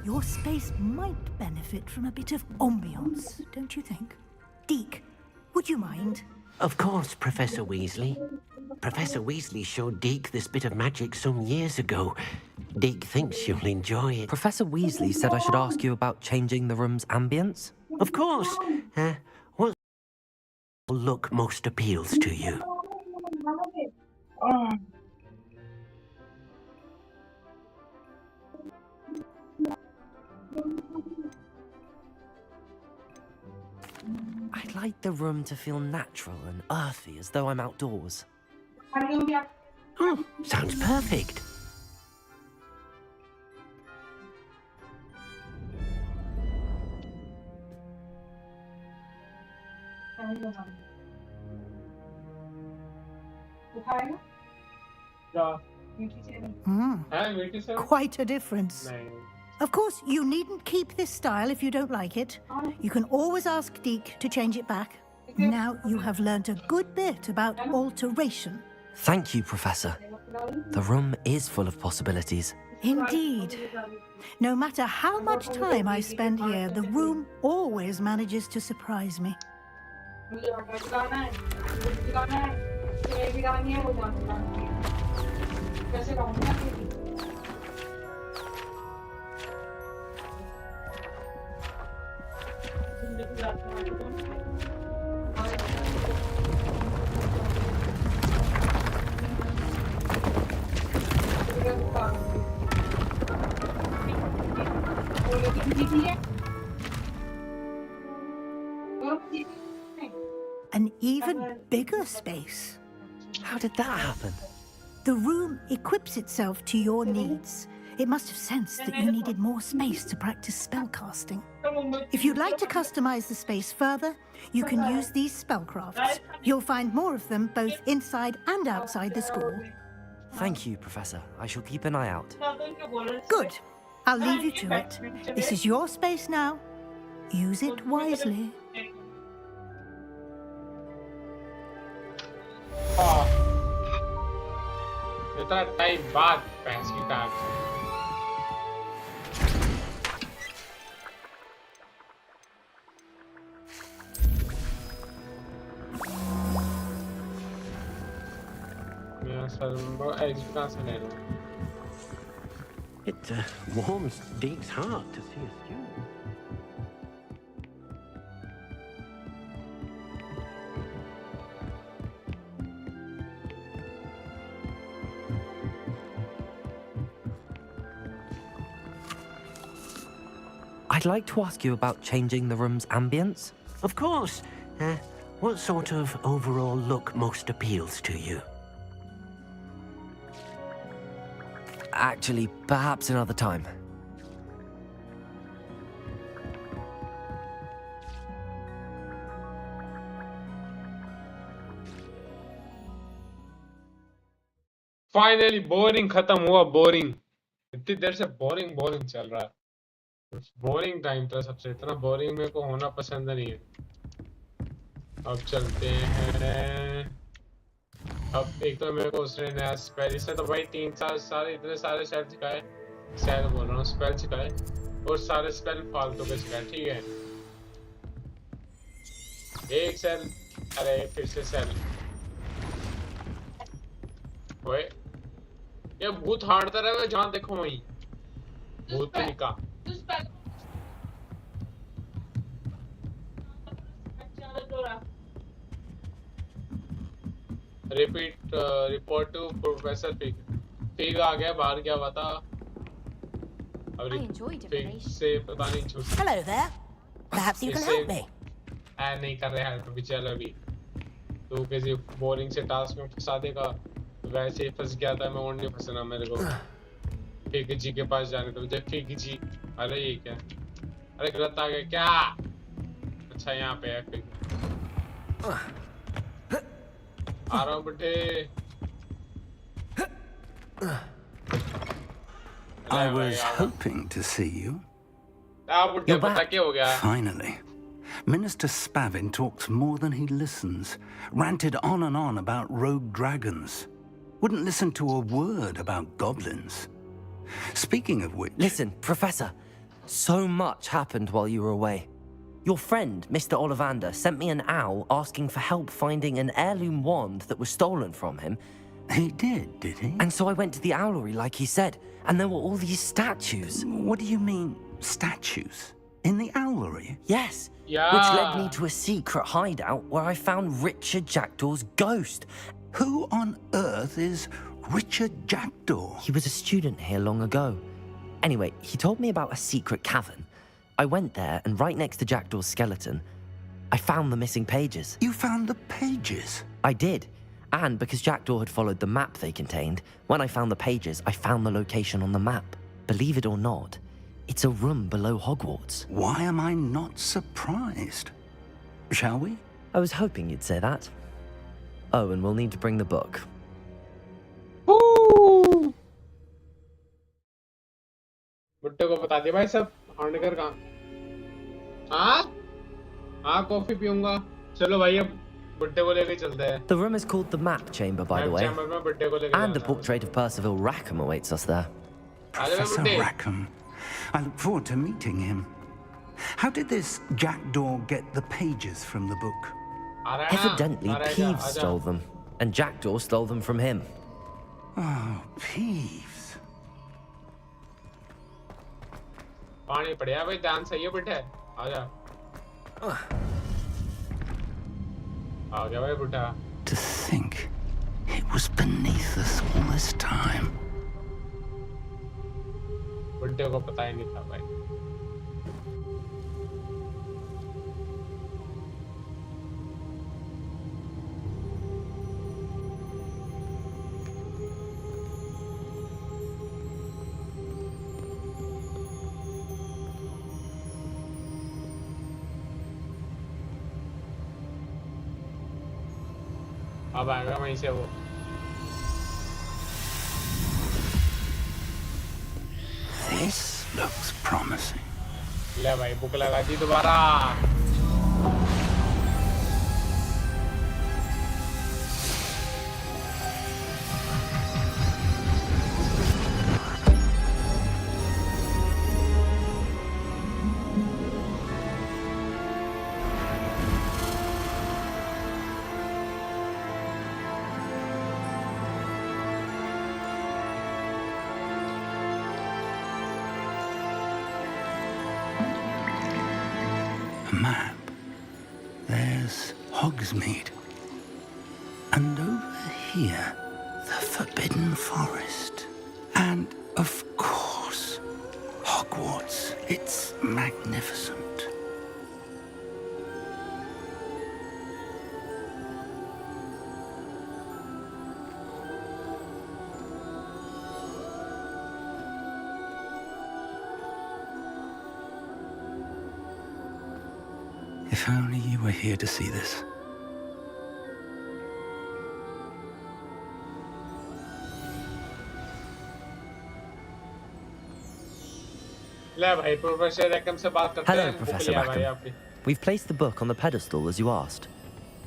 Your space might benefit from a bit of ambiance, don't you think? Deke, would you mind? Of course, Professor Weasley. Professor Weasley showed Deke this bit of magic some years ago. Deke thinks you'll enjoy it. Professor Weasley said I should ask you about changing the room's ambience. Of course. What look most appeals to you? like the room to feel natural and earthy, as though I'm outdoors. Oh, sounds perfect. Quite a difference. Of course, you needn't keep this style if you don't like it. You can always ask Deke to change it back. Now you have learnt a good bit about alteration. Thank you, Professor. The room is full of possibilities. Indeed. No matter how much time I spend here, the room always manages to surprise me. An even bigger space. How did that happen? The room equips itself to your needs. It must have sensed that you needed more space to practice spellcasting. If you'd like to customize the space further, you can use these spellcrafts. You'll find more of them both inside and outside the school. Thank you, Professor. I shall keep an eye out. Good. I'll leave you to it. This is your space now. Use it wisely. इतना time बाद पैस की car मेरा sir exit कहाँ से ले रहा हूँ It warms Deke's heart to see a student. I'd like to ask you about changing the room's ambience. Of course. What sort of overall look most appeals to you? Actually, perhaps another time. Finally boring खत्म हुआ boring इतनी देर से boring चल रहा है boring time था सबसे इतना बोरिंग मेरे को होना पसंद नहीं है अब चलते हैं अब एक तो मेरे को उसने नया स्पेल इससे तो भाई 3-4 सारे इतने सारे स्पेल सिखाए स्पेल बोल रहा हूँ स्पेल सिखाए और सारे स्पेल फालतू के सिखाए ठीक है एक सेल अरे फिर से सेल ओए ये भूत हारता रहे जहाँ देखो वहीं भूत निका रिपीट रिपोर्ट टू प्रोफेसर फिग आ गया बाहर क्या हुआ था अब फिग से पता नहीं छूट Hello there. Perhaps you can help me. नहीं कर रहे हैं तो भी चल अभी तू किसी बोरिंग से टास्क में फंसा देगा वैसे ही फंस गया था मैं और नहीं फंसना मेरे को फिग जी के पास जाने तो मुझे फिग जी अरे ये क्या अरे गलत आ गया क्या अच्छा यहाँ पे है फिग आ रहा हूँ बेटे I was hoping to see you. You're back. Finally. Minister Spavin talks more than he listens. Ranted on and on about rogue dragons. Wouldn't listen to a word about goblins. Speaking of which... Listen, Professor. So much happened while you were away. Your friend, Mr. Ollivander, sent me an owl asking for help finding an heirloom wand that was stolen from him. He did he? And so I went to the owlery like he said, and there were all these statues. What do you mean, statues? In the owlery? Yes. Yeah. Which led me to a secret hideout where I found Richard Jackdaw's ghost. Who on earth is Richard Jackdaw? He was a student here long ago. Anyway, he told me about a secret cavern. I went there, and right next to Jackdaw's skeleton, I found the missing pages. You found the pages? I did. And because Jackdaw had followed the map they contained, when I found the pages, I found the location on the map. Believe it or not, it's a room below Hogwarts. Why am I not surprised? Shall we? I was hoping you'd say that. Oh, and we'll need to bring the book. बुट्टे को बता दिया भाई सब हार्डकर कहाँ हाँ coffee पीऊंगा चलो भाई अब बुट्टे को लेके चलते हैं The room is called the Map Chamber, by the way. And a portrait of Percival Rackham awaits us there. Professor Rackham. I look forward to meeting him. How did this Jackdaw get the pages from the book? Evidently, Peeves stole them, and Jackdaw stole them from him. Oh, Peeves. पानी पड़ेगा भाई ध्यान सही है बुट्टे आजा आ गया भाई बुट्टा To think it was beneath us all this time. बुट्टे को पता ही नहीं था भाई अब आएगा वहीं से वो This looks promising. ले भाई बुक लगा दी दोबारा Map. There's Hogsmeade. And over here, the Forbidden Forest. And, of course, Hogwarts. It's magnificent. If only you were here to see this. ले भाई प्रोफेसर रैकम से बात करते Hello, हैं Professor Rackham. We've placed the book on the pedestal as you asked.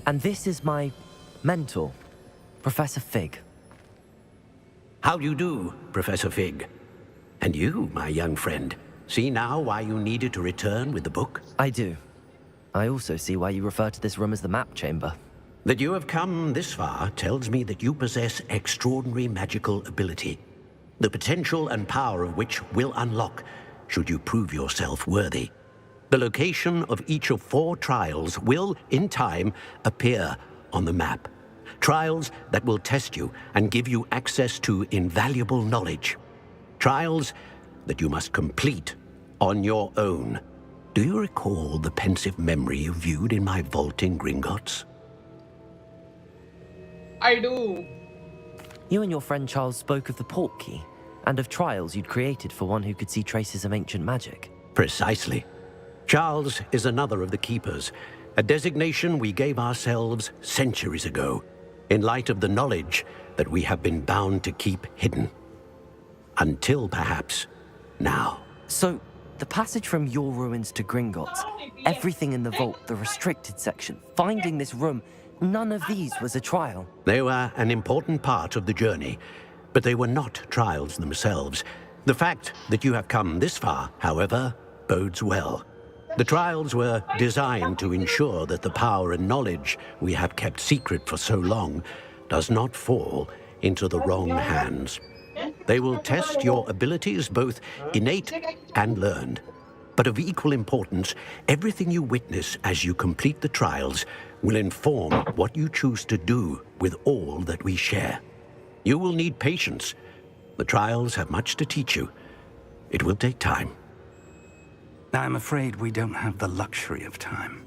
And this is my mentor, Professor Fig. How do you do, Professor Fig? And you, my young friend, see now why you needed to return with the book? I do. I also see why you refer to this room as the Map Chamber. That you have come this far tells me that you possess extraordinary magical ability, the potential and power of which will unlock should you prove yourself worthy. The location of each of 4 trials will, in time, appear on the map. Trials that will test you and give you access to invaluable knowledge. Trials that you must complete on your own. Do you recall the pensive memory you viewed in my vault in Gringotts? I do. You and your friend Charles spoke of the Portkey, and of trials you'd created for one who could see traces of ancient magic. Precisely. Charles is another of the Keepers, a designation we gave ourselves centuries ago, in light of the knowledge that we have been bound to keep hidden. Until, perhaps, now. So, the passage from your ruins to Gringotts, everything in the vault, the restricted section, finding this room, none of these was a trial. They were an important part of the journey, but they were not trials themselves. The fact that you have come this far, however, bodes well. The trials were designed to ensure that the power and knowledge we have kept secret for so long does not fall into the wrong hands. They will test your abilities, both innate and learned. But of equal importance, everything you witness as you complete the trials will inform what you choose to do with all that we share. You will need patience. The trials have much to teach you. It will take time. I'm afraid we don't have the luxury of time.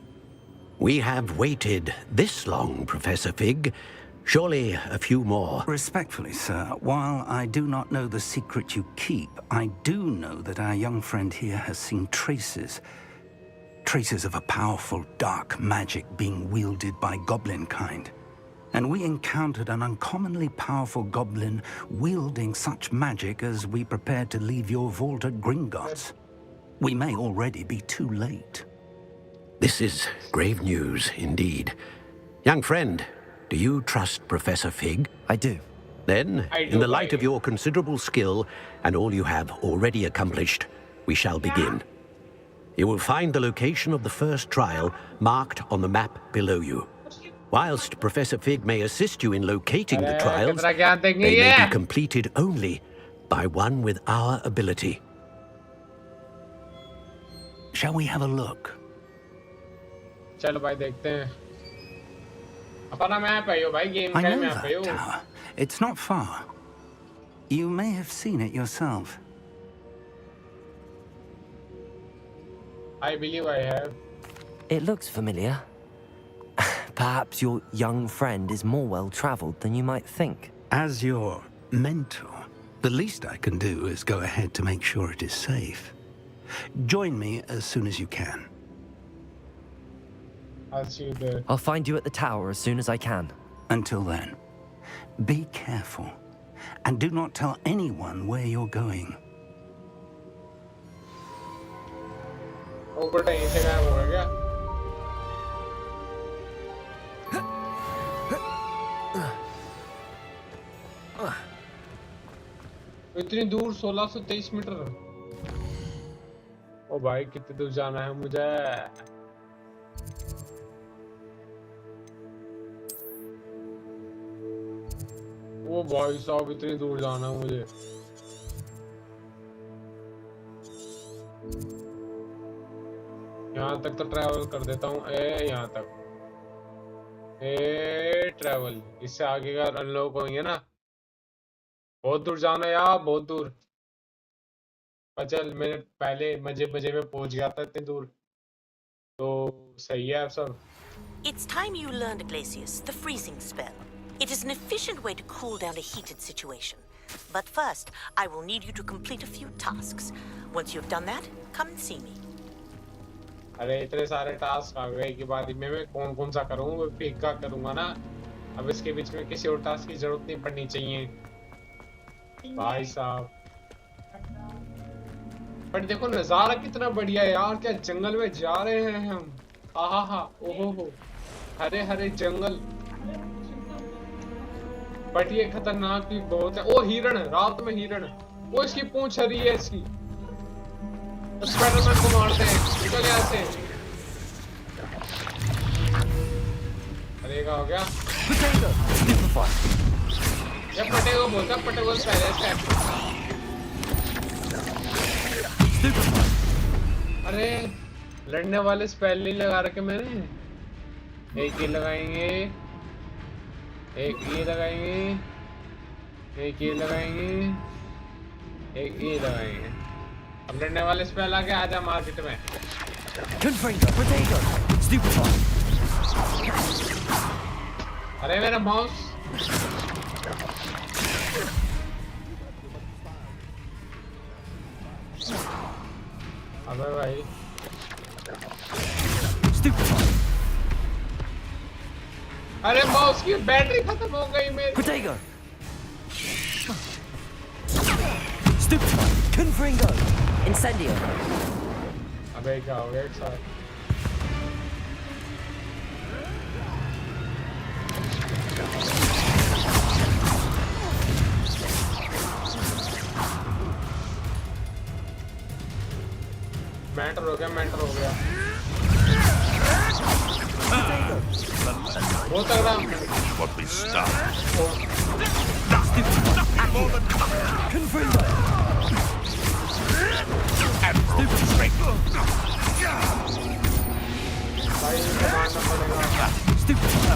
We have waited this long, Professor Fig. Surely a few more. Respectfully, sir, while I do not know the secret you keep, I do know that our young friend here has seen traces. Traces of a powerful dark magic being wielded by goblin kind. And we encountered an uncommonly powerful goblin wielding such magic as we prepared to leave your vault at Gringotts. We may already be too late. This is grave news indeed. Young friend, do you trust Professor Fig? I do. Then, in the light of your considerable skill and all you have already accomplished, we shall begin. You will find the location of the first trial marked on the map below you. Whilst Professor Fig may assist you in locating the trials, they may be completed only by one with our ability. Shall we have a look? चलो भाई देखते हैं अपना map है यो भाई game I का know map है यो that tower. It's not far. You may have seen it yourself. I believe I have. It looks familiar. Perhaps your young friend is more well-traveled than you might think. As your mentor, the least I can do is go ahead to make sure it is safe. Join me as soon as you can. I'll see you there. I'll find you at the tower as soon as I can. Until then, be careful and do not tell anyone where you're going. ऊपर time से गायब हो गया इतनी दूर 1623 metre ओ भाई कितने दूर जाना है मुझे ओ भाई साहब इतनी दूर जाना है मुझे यहाँ तक तो ट्रैवल कर देता हूँ यहाँ तक ट्रैवल इससे आगे का अनलॉक होंगे ना बहुत दूर जाना यार बहुत दूर चल मैंने पहले मजे में पहुंच गया था इतनी दूर तो सही है अब सब It's time you learned, Glacius, the freezing spell. It is an efficient way to cool down a heated situation. But first, I will need you to complete a few tasks. Once you've done that, come and see me. अरे इतने सारे task आ गए कि बाद में मैं कौन सा करूँ वो पिक का करूँगा ना अब इसके बीच में किसी और टास्क की जरूरत नहीं पड़नी चाहिए भाई साहब पर देखो नजारा कितना बढ़िया है यार क्या जंगल में जा रहे हैं हम आहा ओहो हरे हरे जंगल बट ये खतरनाक भी बहुत है ओ हिरण रात में हिरण वो इसकी पूंछ हरी है इसकी स्पाइडरमैन को मारते हैं निकल यहाँ से अरे क्या हो गया ये पटेगो बोलता पटेगो स्टाइल अरे लड़ने वाले स्पेल नहीं लगा रखे मैंने एक ये लगाएंगे एक ये लगाएंगे एक ये लगाएंगे एक ये लगाएंगे अब लड़ने वाले स्पेल आके आजा मार्केट में अरे मेरा माउस अबे भाई अरे माउस की बैटरी खत्म हो गई मेरी Confringo! Incendio! अबे क्या हो गया एक साथ मैटर हो गया बहुत तगड़ा What we start. Confringo!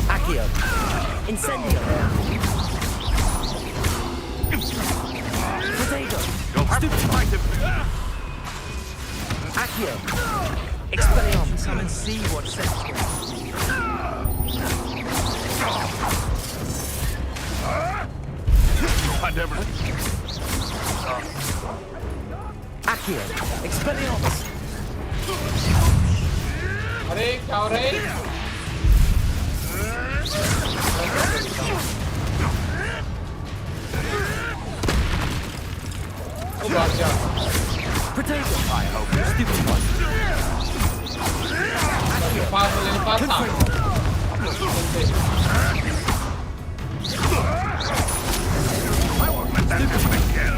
Accio! Incendio! Potato! Accio! Expelliarmus! Come and see what sets you. I never... Accio, Expelliarmus! अरे क्या हो रहा है? ओ भाग जा! Potato! I hope you're Stupid one! पास ले पास आ! I won't let that happen again.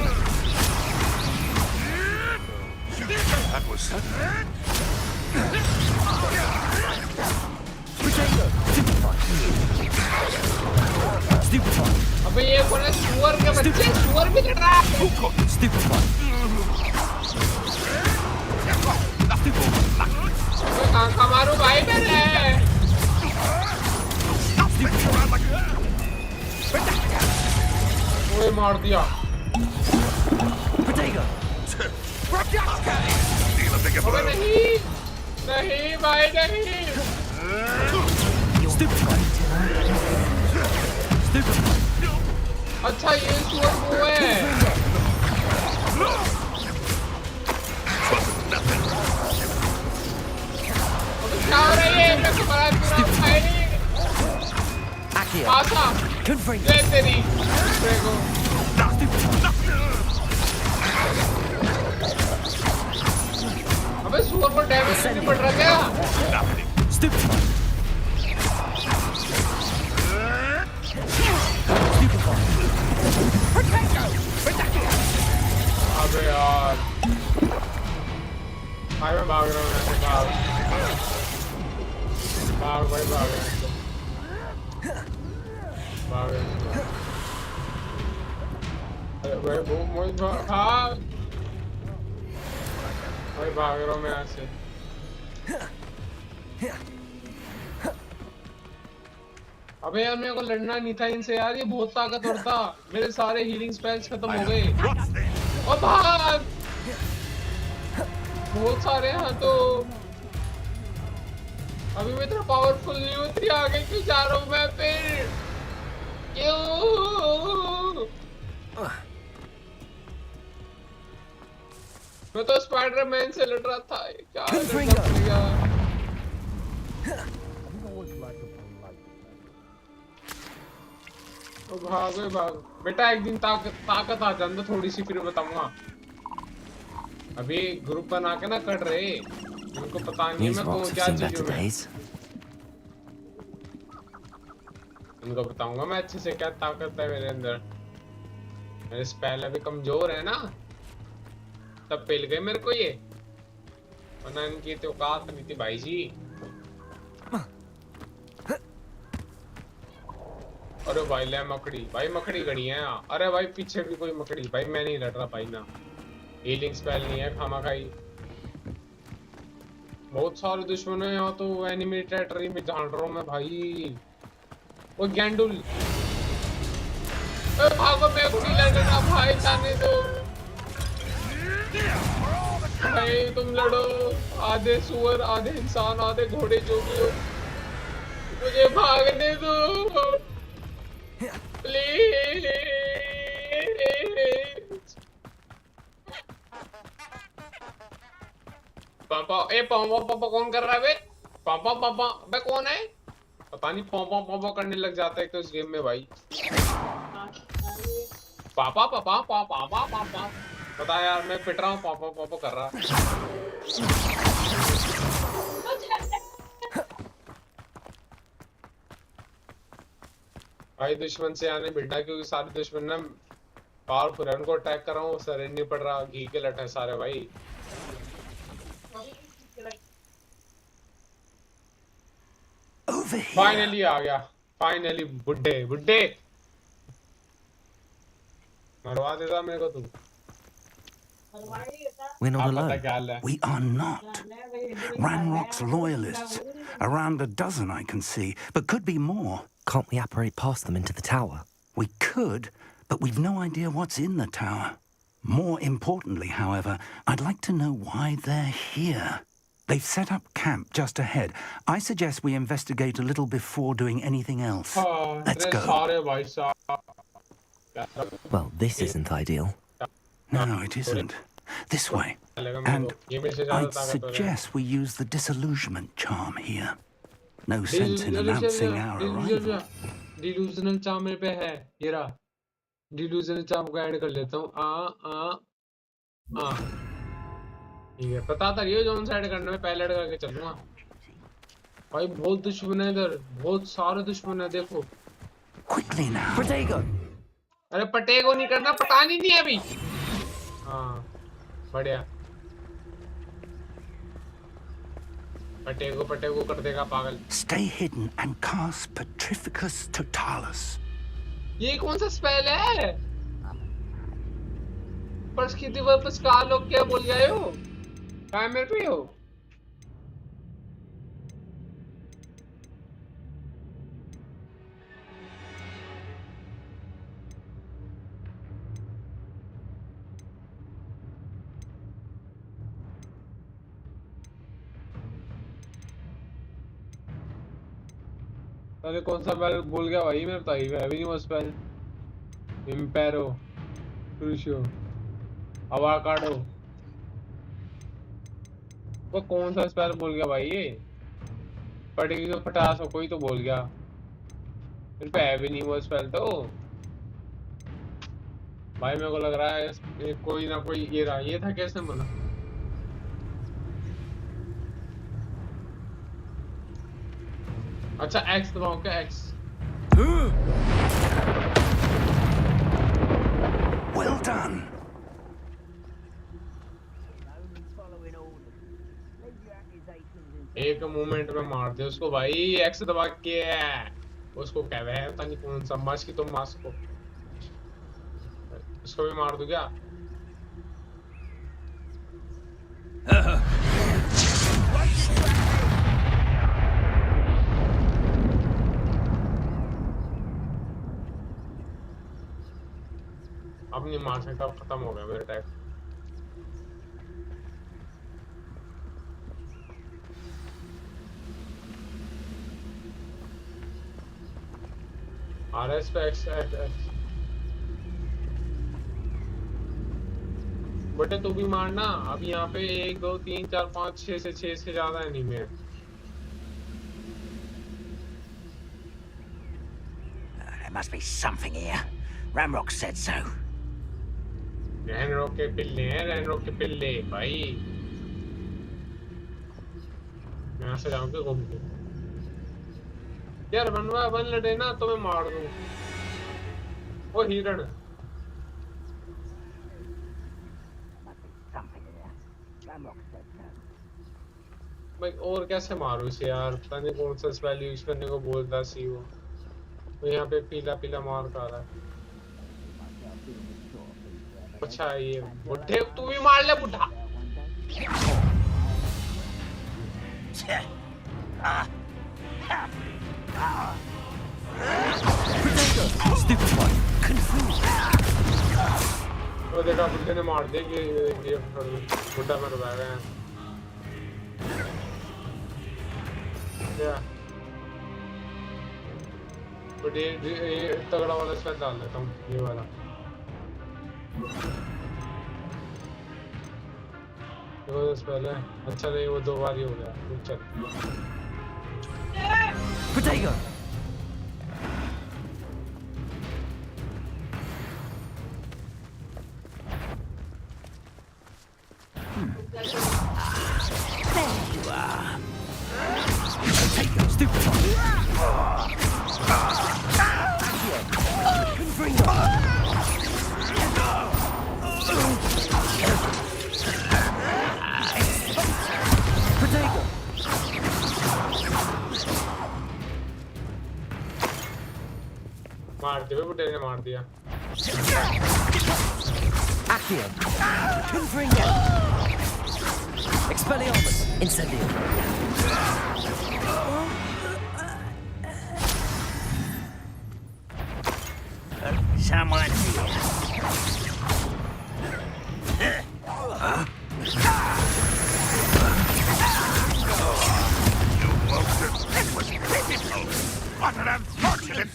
That was... Potato! Stupid one! Stupid one! अबे ये कौन है? सुअर के बच्चे! सुअर भी लड़ रहा है! Stupid one! अबे कहाँ मारूं भाई मेरे? ओए मार दिया! Potato! अबे नहीं! नहीं भाई नहीं! Stupid one! Stupid one! अच्छा ये सुअर वो है! अबे क्या हो रहा है ये? मैं तो बड़ा पूरा भाई! Accio! आशा! Confringo! ले तेरी! देखो! अबे सुअर को डैमेज नहीं पड़ रहा क्या? Stupid one! Stupid one! अबे यार! भाई मैं भाग रहा हूँ यहाँ से भाग! भाग भाई भाग यहाँ से! भाग यहाँ से! अरे भाई वो मुझे भाग! भाई भाग रहा हूँ मैं यहाँ से! अबे यार मेरे को लड़ना नहीं था इनसे यार, ये बहुत ताकतवर था। मेरे सारे हीलिंग स्पेल्स खत्म हो गए। और भाग! बहुत सारे हैं तो अभी मैं इतना पावरफुल नहीं हूँ, इतनी आगे क्यों जा रहा हूँ मैं फिर? क्यों? मैं तो स्पाइडरमैन से लड़ रहा था। क्या लड़ना पड़ेगा? भागो भागो बेटा, एक दिन ताकत आ जाए थोड़ी सी, फिर बताऊंगा। अभी ग्रुप बना के ना कर रहे, उनको पता नहीं मैं को क्या चीजों में उनको बताऊंगा मैं अच्छे से क्या ताकत है मेरे अंदर। मेरे स्पेल अभी कमजोर है ना, तब पेल गए मेरे को ये, वरना इनकी तो औकात नहीं थी भाई जी। अरे भाई ले मकड़ी, भाई मकड़ी गड़ी है यहाँ। अरे भाई पीछे भी कोई मकड़ी, भाई मैं नहीं लड़ रहा भाई ना, हीलिंग स्पेल नहीं है खामा खाई। बहुत सारे दुश्मन है यहाँ तो, एनिमी टेरिटरी में जान रहा हूँ मैं भाई। वो गैंडुल, भागो, मैं को नहीं लड़ना भाई, जाने दो भाई, तुम लड़ो। आधे सुअर आधे इंसान आधे घोड़े जो भी हो, मुझे भागने दो प्लीज। पापा, ए पापा पापा कौन कर रहा है बे? पापा पापा बे कौन है? पता नहीं, पापा पापा करने लग जाता है तो इस गेम में भाई। पापा पापा पापा पापा पापा, पता है यार मैं पिट रहा हूँ, पापा पापा कर रहा। भाई दुश्मन से आने बिल्डा, क्योंकि सारे दुश्मन ना पावरफुल है, उनको अटैक कर रहा हूँ, सर नहीं पड़ रहा, घी के लट है सारे भाई। फाइनली आ गया, फाइनली। बुड्ढे बुड्ढे मरवा देता मेरे को तू। We're not alone. We are not. Ranrock's loyalists. Around a dozen I can see, but could be more. Can't we apparate past them into the tower? We could, but we've no idea what's in the tower. More importantly, however, I'd like to know why they're here. They've set up camp just ahead. I suggest we investigate a little before doing anything else. Let's go. Well, this isn't ideal. No, it isn't. This way. And I'd suggest we use the disillusionment charm here. No sense in announcing our arrival. Delusional charm मेरे पे है ये रहा delusional charm को add कर लेता हूँ ठीक है पता था ये जोन से ऐड करने में पहले ऐड करके चलूँगा भाई बहुत दुश्मन है इधर बहुत सारे दुश्मन है देखो Quickly now. Protego. अरे पटेगो नहीं करना पटानी नहीं है अभी हाँ बढ़िया पटेगो कर देगा पागल Stay hidden and cast Petrificus Totalus. ये कौन सा स्पेल है पर्स की दीवार पर स्कार लोग क्या बोल गए हो क्या मेरे पे हो अरे कौन सा स्पेल भूल गया भाई मेरे तो है भी नहीं वो स्पेल इम्पेरो क्रूशियो अवाकाडो वो कौन सा स्पेल बोल गया भाई ये पटेगी तो फटास हो कोई तो बोल गया मेरे पे है भी नहीं वो स्पेल तो भाई मेरे को लग रहा है कोई ना कोई ये रहा ये था कैसे बना अच्छा एक्स दबाओ क्या एक्स Well done. एक मूवमेंट में मार दे उसको भाई एक्स दबा के उसको क्या है पता नहीं कौन सा मास की तो मास को उसको भी मार दूं क्या अब नहीं मार सकता खत्म हो गया मेरा टाइप RS पे X बटे तू भी मारना अब यहाँ पे 1 2 3 4 5 6 से 6 से ज्यादा एनिमी है There must be something here. Ramrock said so. Ranrok के पिल्ले हैं रैनरॉक के पिल्ले भाई यहाँ से जाऊंगा घूम के यार वन लड़े ना तो मैं मार दूं वो हिरण भाई और कैसे मारूं इसे यार पता नहीं कौन सा स्पेल यूज करने को बोलता सी वो तो यहाँ पे पीला पीला मार का रहा है अच्छा ये बुढ़े तू भी मार ले बुढ़ा वो देखा बुढ़े ने मार दिया कि बुढ़ा मर गया है क्या बुढ़े तगड़ा वाला स्पेल डाल देता हूँ ये वाला वो स्पेल है अच्छा नहीं वो 2 बार ही हो गया चल Protego. There you are. Protego, stupid one. Protego. मार दिया बुढ़े ने मार दिया Accio. Confringo. Expelliarmus. Incendio. Someone here. Simple. What an unfortunate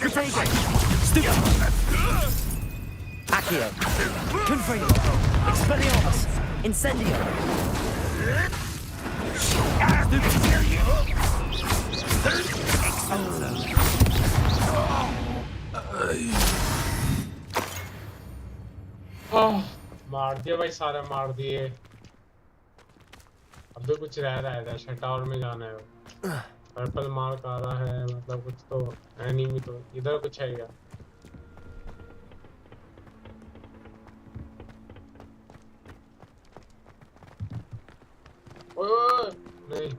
Stupid! Accio! Confringo! Expelliarmus! Incendio! मार दिया भाई, सारे मार दिए। अब भी कुछ रह रहा है, शट टावर में जाना है। पर्पल मार्क आ रहा है, मतलब कुछ तो एनिमी तो इधर कुछ है क्या? ओए नहीं,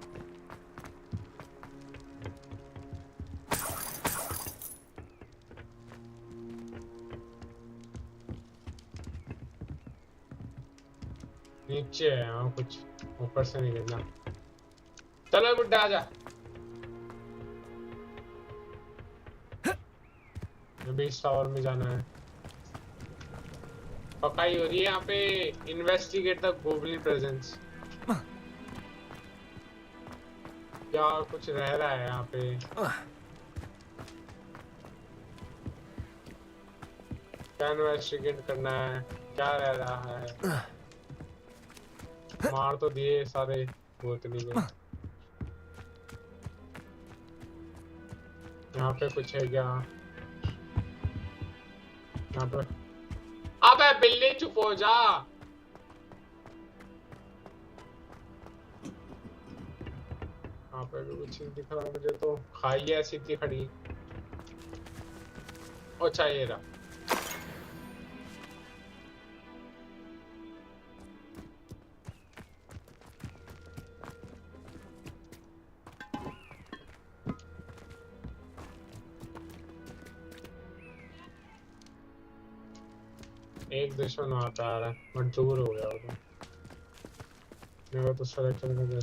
नीचे है। हाँ कुछ ऊपर से नहीं गिरना। चलो बुड्ढा आजा। अभी इस टावर में जाना है। पकाई हो रही है यहाँ पे। Investigate the goblin presence. क्या कुछ रह रहा है यहाँ पे? क्या इन्वेस्टिगेट करना है? क्या रह रहा है? मार तो दिए सारे बोतली में। यहाँ पे कुछ है क्या? यहाँ पे अबे बिल्ली चुप हो जा। यहाँ पे भी कुछ नहीं दिख रहा मुझे तो। खाई है सीधी खड़ी। अच्छा ये रहा। एक दुश्मन वहाँ पे आ रहा है, बट दूर हो गया वो तो। मेरे तो सिलेक्शन कर दिया।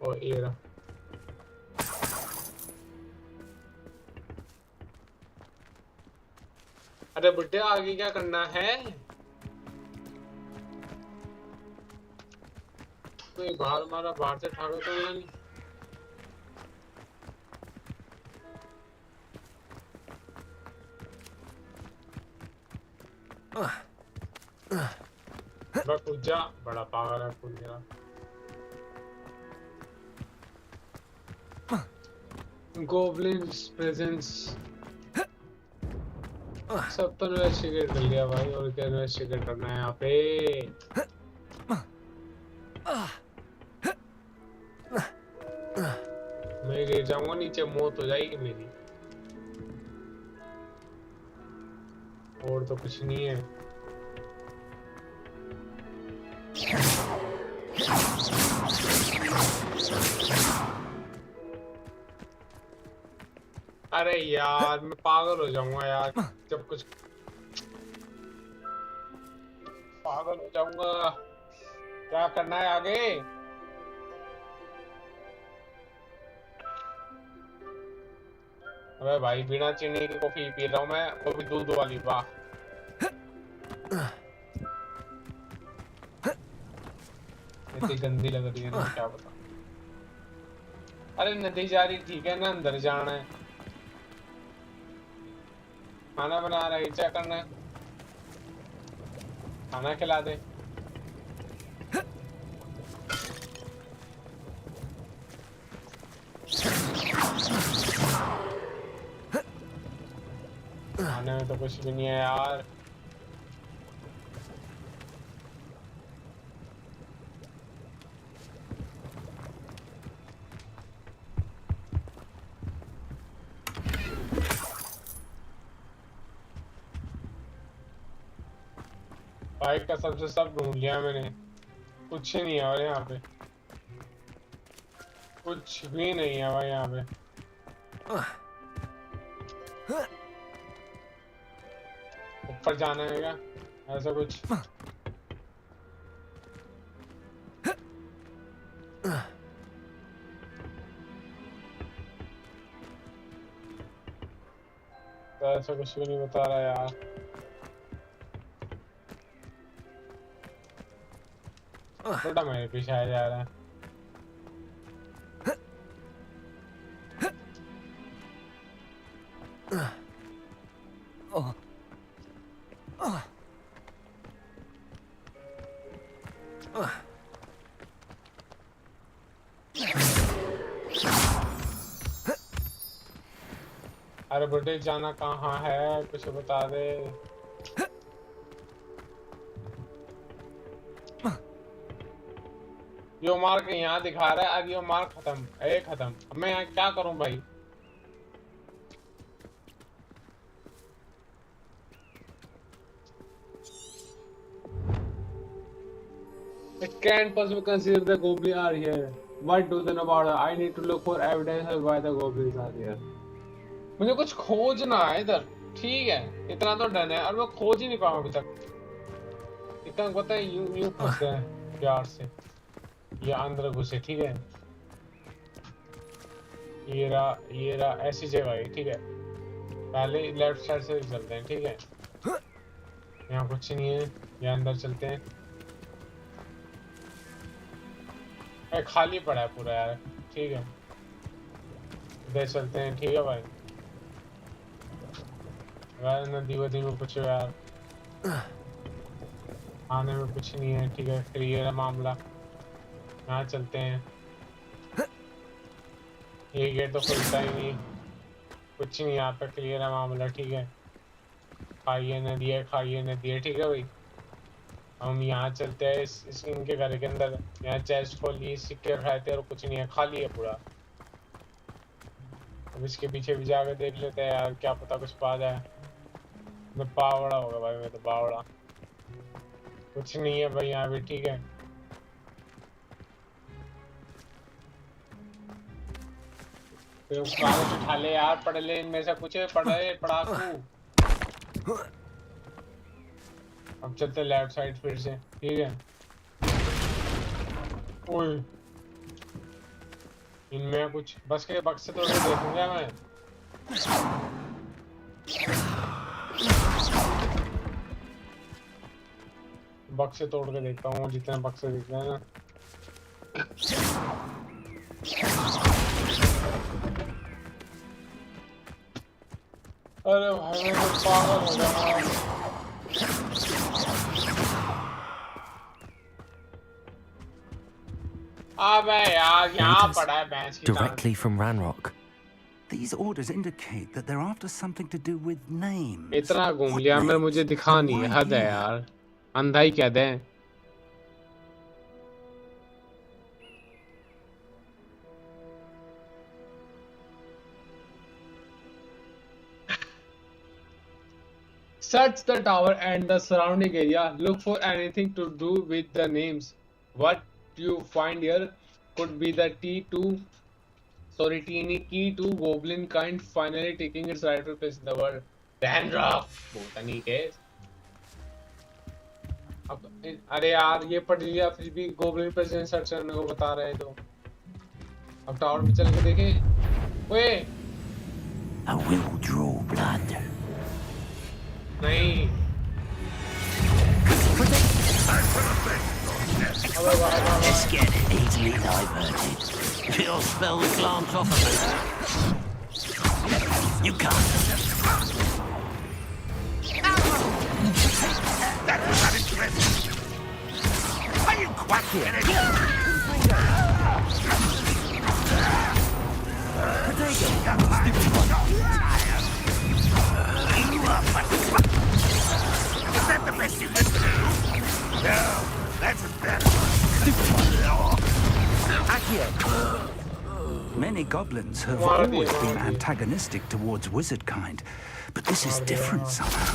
और ये रहा। अरे बुड्ढे आगे क्या करना है? कोई बाहर मारा, बाहर से ठाको तो नहीं। कूद जा, बड़ा पागल है, कूद गया। गोब्लिन्स प्रेजेंस। सब तो इन्वेस्टिगेट कर लिया भाई, और क्या इन्वेस्टिगेट करना है यहाँ पे? मैं गिर जाऊंगा नीचे, मौत हो जाएगी मेरी। और तो कुछ नहीं है। अरे यार मैं पागल हो जाऊंगा यार, जब कुछ पागल हो जाऊंगा। क्या करना है आगे? अबे भाई बिना चीनी की कॉफी पी रहा हूँ मैं, वो भी दूध वाली। वाह, इतनी गंदी लग रही है ना, क्या बता। अरे नदी जा रही, ठीक है ना, अंदर जाना है। खाना बना रहा है, क्या करना है? खाना खिला दे। खाने में तो कुछ भी नहीं है यार। बाइक का सबसे सब ढूंढ लिया मैंने, कुछ ही नहीं है और यहाँ पे कुछ भी नहीं है भाई। यहाँ पे ऊपर जाना है क्या? ऐसा कुछ तो ऐसा कुछ भी नहीं बता रहा यार। थोड़ा मेरे पीछे आ जा रहा है। अरे बुड्ढे जाना कहाँ है, कुछ बता दे। यो मार्क यहाँ दिखा रहा है, अब यो मार्क खत्म, खत्म। अब मैं यहाँ क्या करूं भाई? It can't possibly consider the goblins are here. What do they know about it? I need to look for evidence of why the goblins are here. मुझे कुछ खोजना है इधर, ठीक है? इतना तो डन है, और मैं खोज ही नहीं पाऊँ अभी तक। इतना पता है, यूं फंसते हैं प्यार से। ये अंदर घुसे, ठीक है? ये रहा ऐसी जगह है, ठीक है? पहले लेफ्ट साइड से चलते हैं, ठीक है? यहाँ कुछ नहीं है, ये अंदर चलते हैं। खाली पड़ा है पूरा यार, ठीक है? इधर चलते हैं, ठीक है भाई? यार नदी वदी में कुछ यार आने में कुछ नहीं है, ठीक है? क्लियर है मामला। यहाँ चलते हैं। ये गेट तो खुलता ही नहीं, कुछ नहीं यहाँ पे, क्लियर है मामला, ठीक है? खाइए नदी है, ठीक है भाई? हम यहाँ चलते हैं इनके घर के अंदर। यहाँ चेस्ट खोली, सिक्के खाए थे और कुछ नहीं है, खाली है पूरा। अब इसके पीछे भी जाकर देख लेते हैं यार, क्या पता कुछ पा जाए। मैं बावड़ा होगा भाई, मैं तो बावड़ा। कुछ नहीं है भाई यहाँ भी, ठीक है? तो कागज उठा ले यार, पढ़ ले, इनमें से कुछ पढ़ाकू। अब चलते लेफ्ट साइड फिर से, ठीक है? ओए इनमें कुछ बस के बक्से तोड़ के देखूंगा मैं। बक्से तोड़ के देखता हूँ, जितने बक्से दिख रहे हैं ना। अरे भाई मैं तो पागल हो गया। Directly from Ranrock. These orders indicate that they're after something to do with names. इतना घूम लिया मैं, मुझे दिखा नहीं है, हद है यार। अंधा ही कह दे। Search the tower and the surrounding area. Look for anything to do with the names. What you find here could be the key to goblin kind finally taking its rightful place in the world. Dandruff. Botany case. अब अरे यार ये पढ़ लिया, फिर भी goblin present search करने को बता रहे हैं। तो अब टावर पे चल के देखें। ओए I will draw blood. नहीं Let's get easily diverted. You'll spell the glance off of it. You can't. That was uninteresting. Are you quacking it? Is that the best you can do? No, that's better. Many goblins have always been antagonistic towards wizard kind, but this is different somehow.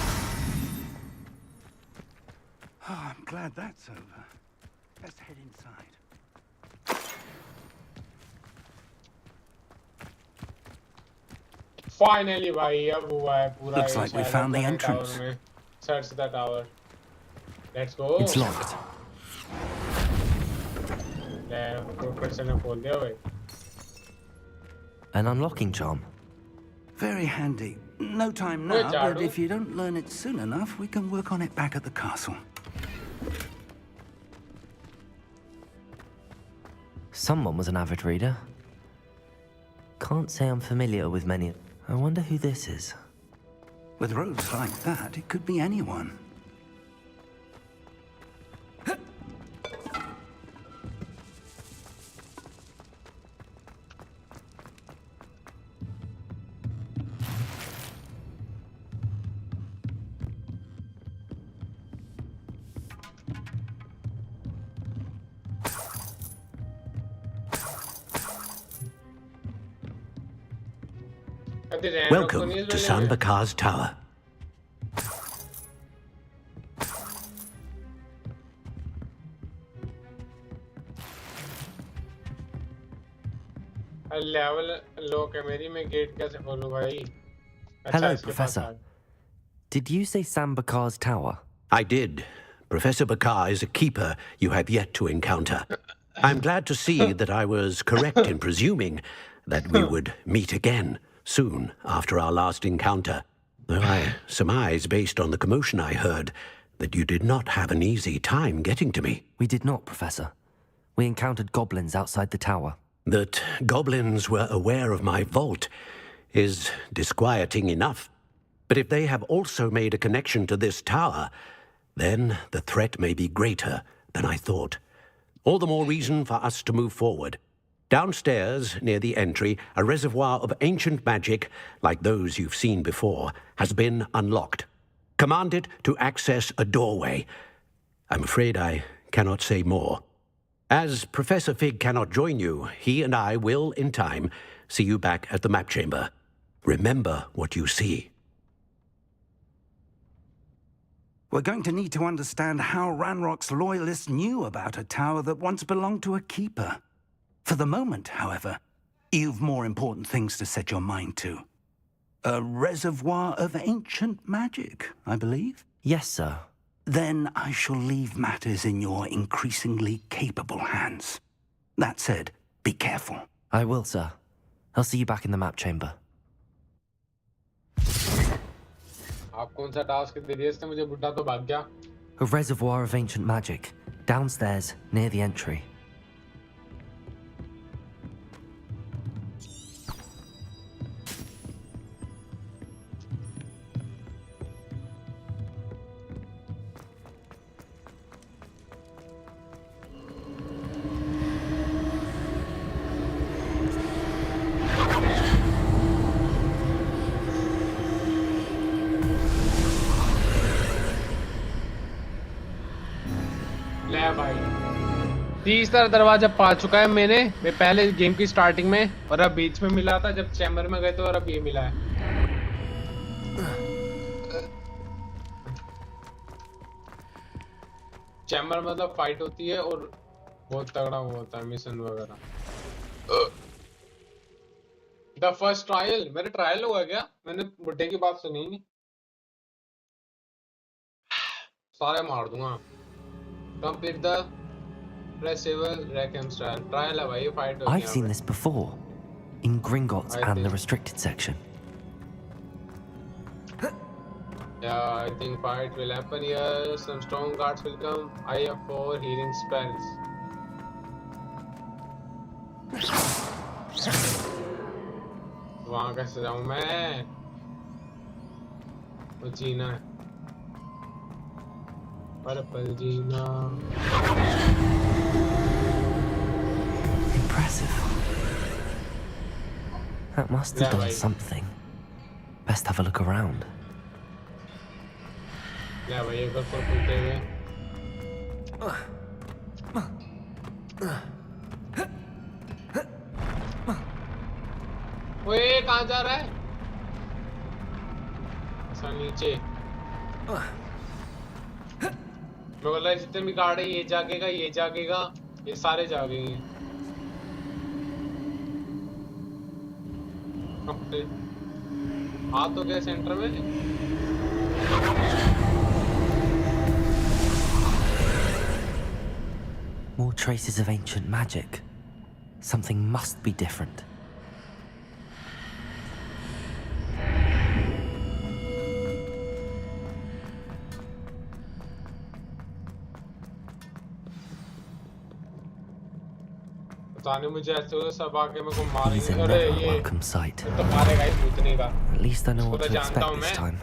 Oh, I'm glad that's over. Let's head inside. Finally, भाई अब हुआ है पूरा। Looks like we found the entrance. Search the tower. Let's go. It's locked. An unlocking charm. Very handy. No time now, but if you don't learn it soon enough, we can work on it back at the castle. Someone was an avid reader. Can't say I'm familiar with many. I wonder who this is. With robes like that, it could be anyone. Welcome to Sambakar's Tower. Level लो के मेरी मैं gate कैसे खोलूं भाई? Hello, Professor. Did you say Sambakar's Tower? I did. Professor Bakar is a keeper you have yet to encounter. I'm glad to see that I was correct in presuming that we would meet again soon after our last encounter. Though I surmise, based on the commotion I heard, that you did not have an easy time getting to me. We did not, Professor. We encountered goblins outside the tower. That goblins were aware of my vault is disquieting enough. But if they have also made a connection to this tower, then the threat may be greater than I thought. All the more reason for us to move forward. Downstairs, near the entry, a reservoir of ancient magic, like those you've seen before, has been unlocked. Command it to access a doorway. I'm afraid I cannot say more. As Professor Fig cannot join you, he and I will, in time, see you back at the map chamber. Remember what you see. We're going to need to understand how Ranrock's loyalists knew about a tower that once belonged to a keeper. For the moment, however, you've more important things to set your mind to. A reservoir of ancient magic, I believe? Yes, sir. Then I shall leave matters in your increasingly capable hands. That said, be careful. I will, sir. I'll see you back in the map chamber. आप कौन सा task दे दिया इसने मुझे? बुड्ढा तो भाग गया. A reservoir of ancient magic, downstairs, near the entry. ले भाई, तीसरा दरवाजा पा चुका है मैंने. मैं पहले गेम की स्टार्टिंग में, और अब बीच में मिला था जब चैम्बर में गए थे, और अब ये मिला है. चैम्बर मतलब फाइट होती है और बहुत तगड़ा होता है मिशन वगैरह. द फर्स्ट ट्रायल, मेरा ट्रायल हुआ क्या? मैंने बुड्ढे की बात सुनी नहीं. सारे मार दूंगा. Complete the Festival Reckham's trial. Trial है भाई, fight होती है. I've seen this before, in Gringotts and the restricted section. Yeah, I think fight will happen here. Some strong guards will come. I have 4 healing spells. वहाँ कैसे जाऊँ मैं? वो जीना है. Purple Gina. Impressive. That must have done something. Best have a look around. Yeah, भाई एक बार खुलते हुए. ओए कहाँ जा रहा है? ऐसा नीचे. मैं बोल रहा जितने भी गार्ड है ये जागेगा, ये जागेगा, ये सारे जागेंगे. हाँ तो क्या सेंटर में? More traces of ancient magic. Something must be different. ताने मुझे ऐसे सब आके मेरे को He's मारेंगे। a अरे never ये welcome sight. तो मारेगा ही भूतनी का। At least I know इसको what तो to जानता expect हूँ this मैं। time.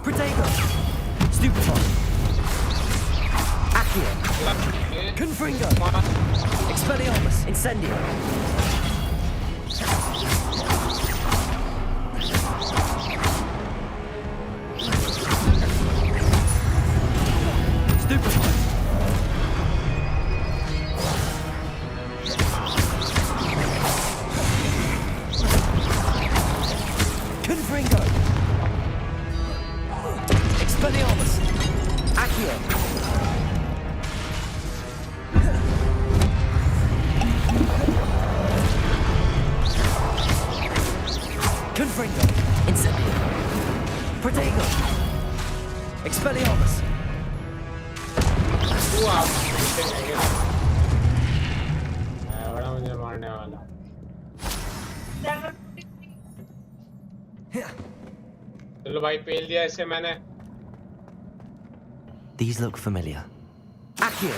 Protego! Stupefy! Accio! Confringo! Expelliarmus! Incendio! Stupefy! Confringo! Expelliarmus! Accio! Confringo! Incendio! Protego! Expelliarmus! बड़ा मुझे मारने वाला। चलो भाई पेल दिया इसे मैंने। These look familiar. Accio!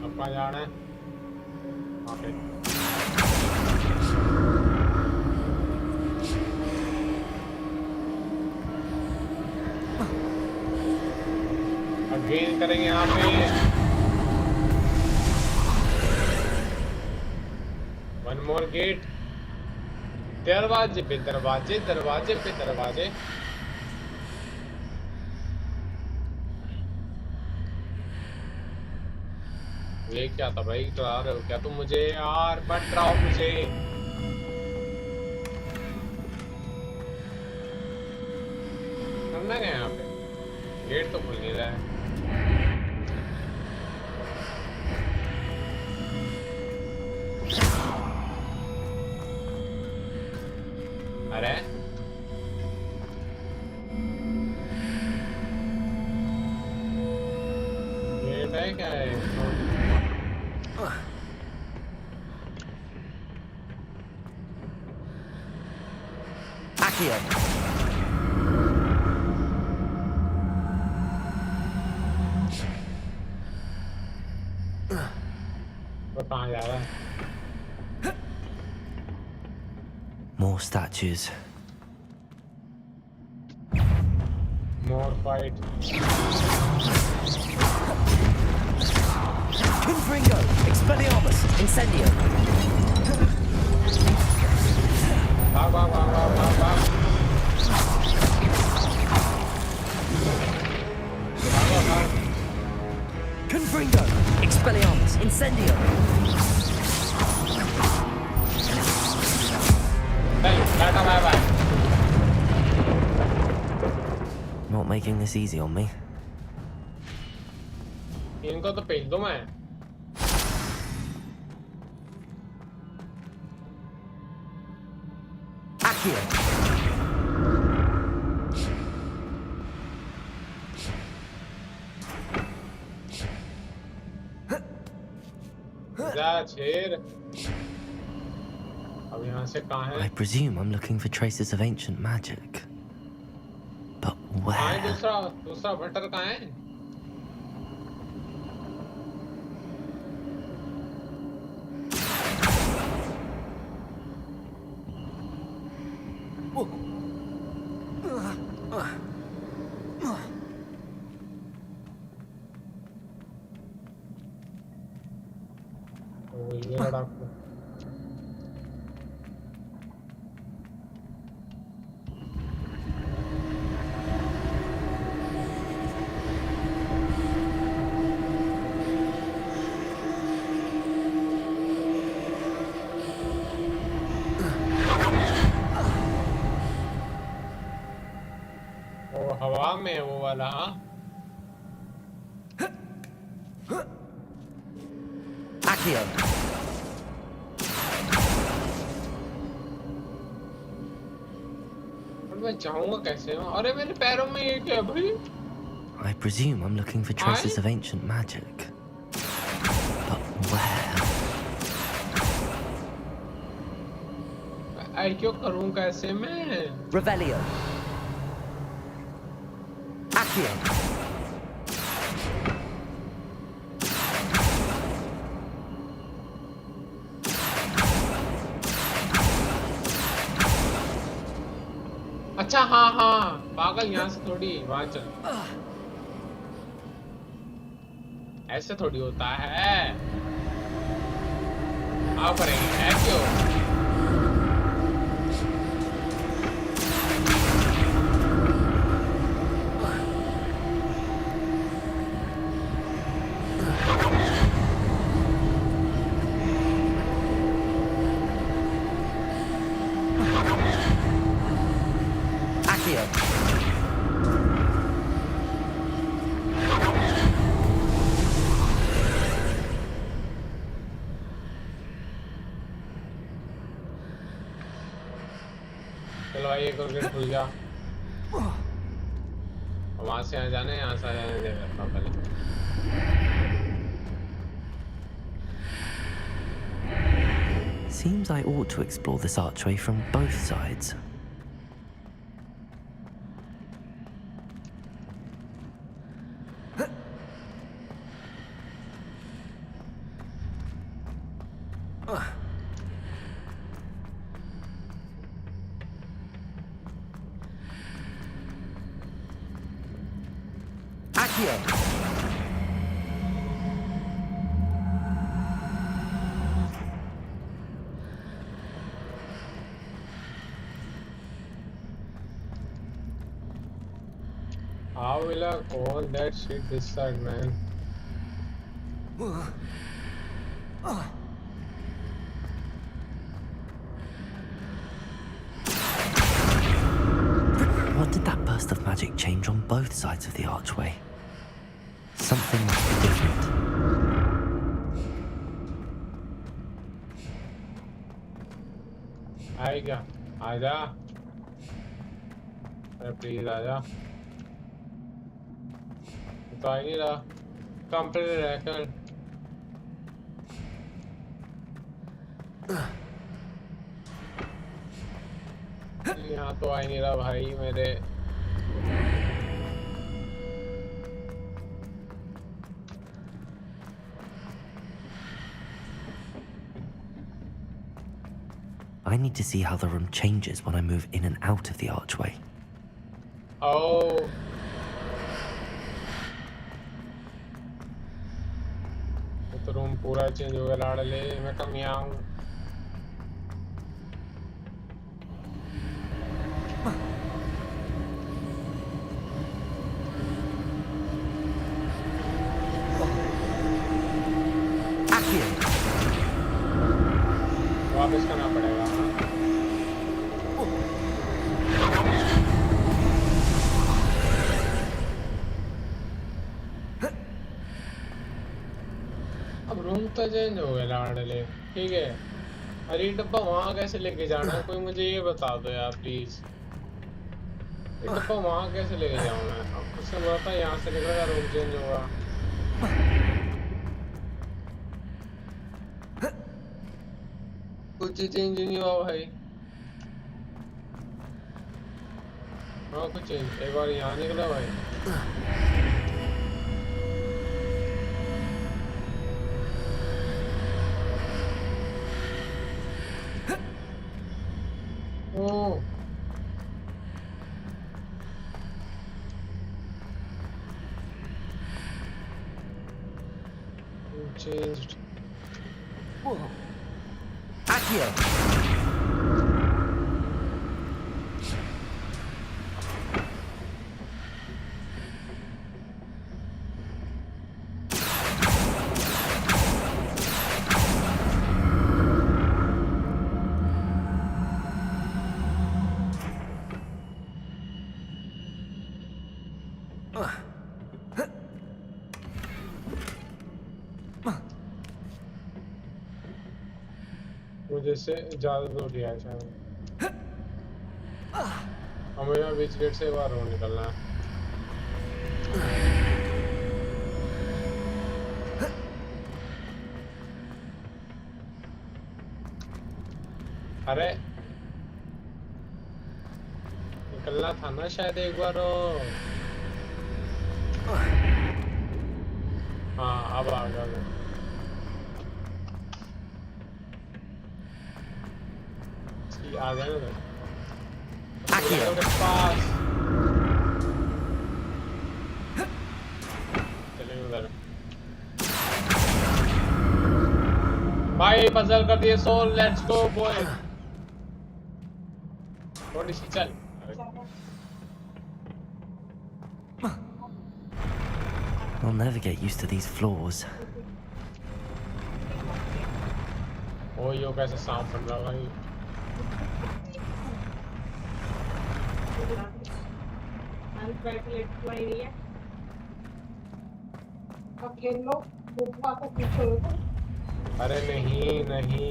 अपना जाना है। ओके। अगेन करेंगे यहाँ पे। One more gate. दरवाजे पे दरवाजे, दरवाजे पे दरवाजे। ये क्या था भाई? डरा रहे हो क्या तुम मुझे यार? मत डराओ मुझे। करना क्या यहाँ पे? गेट तो खुल नहीं रहा है। अरे गेट है क्या है? Accio! वो कहाँ जा रहा है? More statues. More fight. Confringo! Expelliarmus! Incendio! भाग भाग भाग भाग भाग भाग। भाग भाग। Confringo! Expelliarmus! Incendio! चल tata bye bye. Not making this easy on me. इनको तो पेल दो मैं। Accio! जा शेर। अब यहाँ से कहाँ है? I presume I'm looking for traces of ancient magic. But कहाँ है where? दूसरा बटर कहाँ है? ओ ये लड़ाकू। वो हवा में है वो वाला। हाँ Accio! और मैं जाऊंगा कैसे? अरे मेरे पैरों में ये क्या भाई? I presume I'm looking for traces of ancient magic. But where? आई क्यों करूं कैसे मैं? Revelio. Accio. अच्छा हाँ हाँ पागल यहाँ से थोड़ी वहां चल ऐसे थोड़ी होता है आप करेंगे है क्यों Accio. चलो भाई एक और गेट खुल गया वहां से यहाँ जाने यहाँ से आ जाने देगा पहले Seems I ought to explore this archway from both sides. Accio. How will I call that shit this side, man? What did that burst of magic change on both sides of the archway? Something must be different. आएगा आजा अरे please आजा तो आ ही नहीं रहा complete रहकर यहाँ तो आ ही नहीं रहा भाई मेरे I need to see how the room changes when I move in and out of the archway. Oh. तो रूम पूरा चेंज हो गया लाडले मैं कम यहाँ हूँ वापस करना पड़ेगा अब रूम तो चेंज हो गया लाडले ठीक है अरे ये डब्बा वहाँ कैसे लेके जाना है कोई मुझे ये बता दो यार प्लीज ये डब्बा वहाँ कैसे लेके जाऊँ मैं अब उससे बोला था यहाँ से निकलेगा रूम चेंज होगा कुछ चेंज नहीं हुआ भाई हाँ कुछ चेंज एक बार यहाँ निकला भाई Oh. Changed. Whoa. Accio. मुझे से ज्यादा दूर लिया है शायद हमें यहाँ बीच गेट से बाहर हो निकलना है अरे निकलना था ना शायद एक बार हाँ अब आ गया वो। आ गया ना उधर पास चलेंगे उधर भाई पजल कर दिए सोल लेट्स गो बॉय थोड़ी सी चल I'll never get used to these floors. ओ यो कैसे सांप बन रहा भाई अरे नहीं नहीं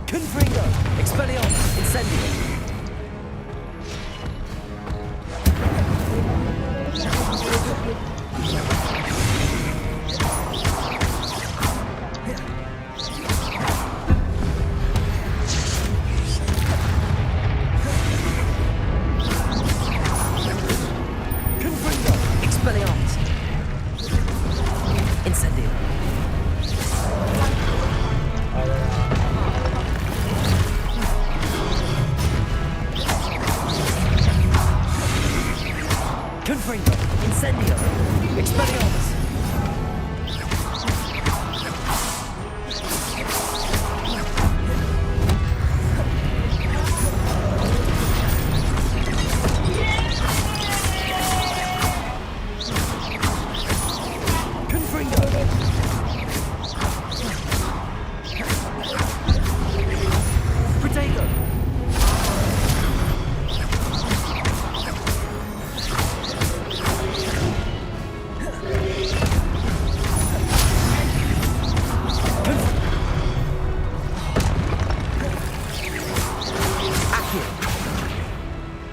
Confringo! Expelliarmus! Incendio! Confringo! Expelliarmus! Incendio! Confringo! Incendio! Expelliarmus! Confringo! Protego!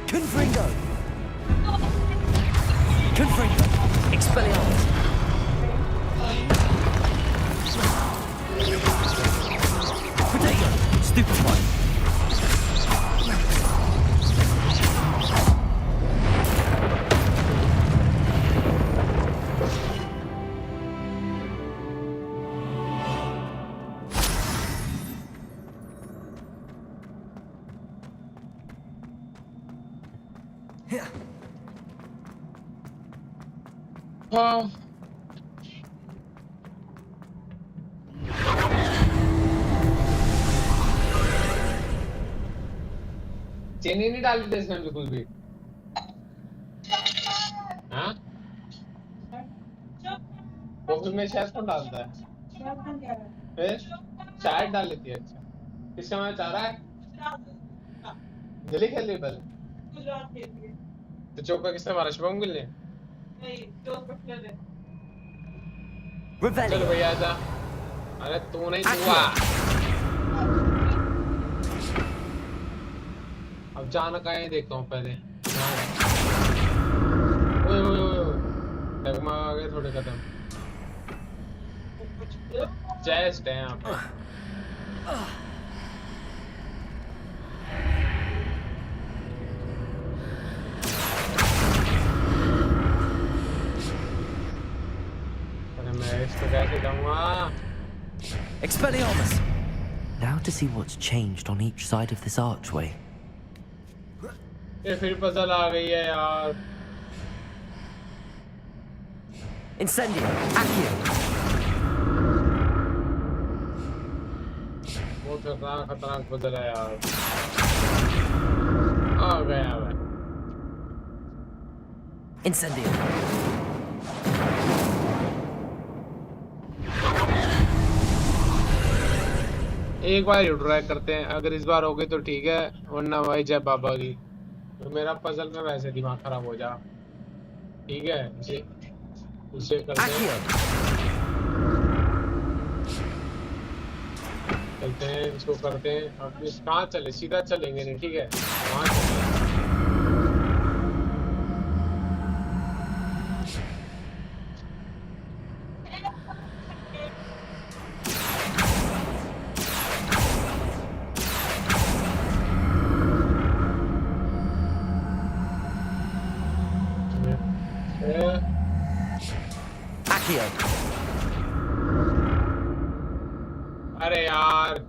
Confringo! Confringo! Expelliarmus! Protego! Stupefy! हाँ चीनी नहीं डाली थी इसमें बिल्कुल भी हाँ वो फिर में शहद कौन डालता है फिर चाय डाल लेती है अच्छा किसका मैं चाह रहा है दिल्ली खेल ली पहले तो चौका किसने मारा शुभम गिल ने चलो भैया आजा अरे तू नहीं हुआ अब जाना कहाँ है देखता हूँ पहले ओए ओए ओए टगमा आ गए थोड़े कदम चेस्ट है यहाँ पे Expelliarmus! Now to see what's changed on each side of this archway. ये फिर पजल आ गई है यार Incendio! Accio! बहुत खतरनाक पजल है यार आ गया मैं Incendio! एक बार ही ट्राई करते हैं अगर इस बार हो गई तो ठीक है वरना भाई जय बाबा की तो मेरा पजल में वैसे दिमाग खराब हो जा ठीक है उसे करते हैं चलते हैं इसको करते हैं अब कहाँ चले सीधा चलेंगे नहीं ठीक है वहाँ Accio. अरे यार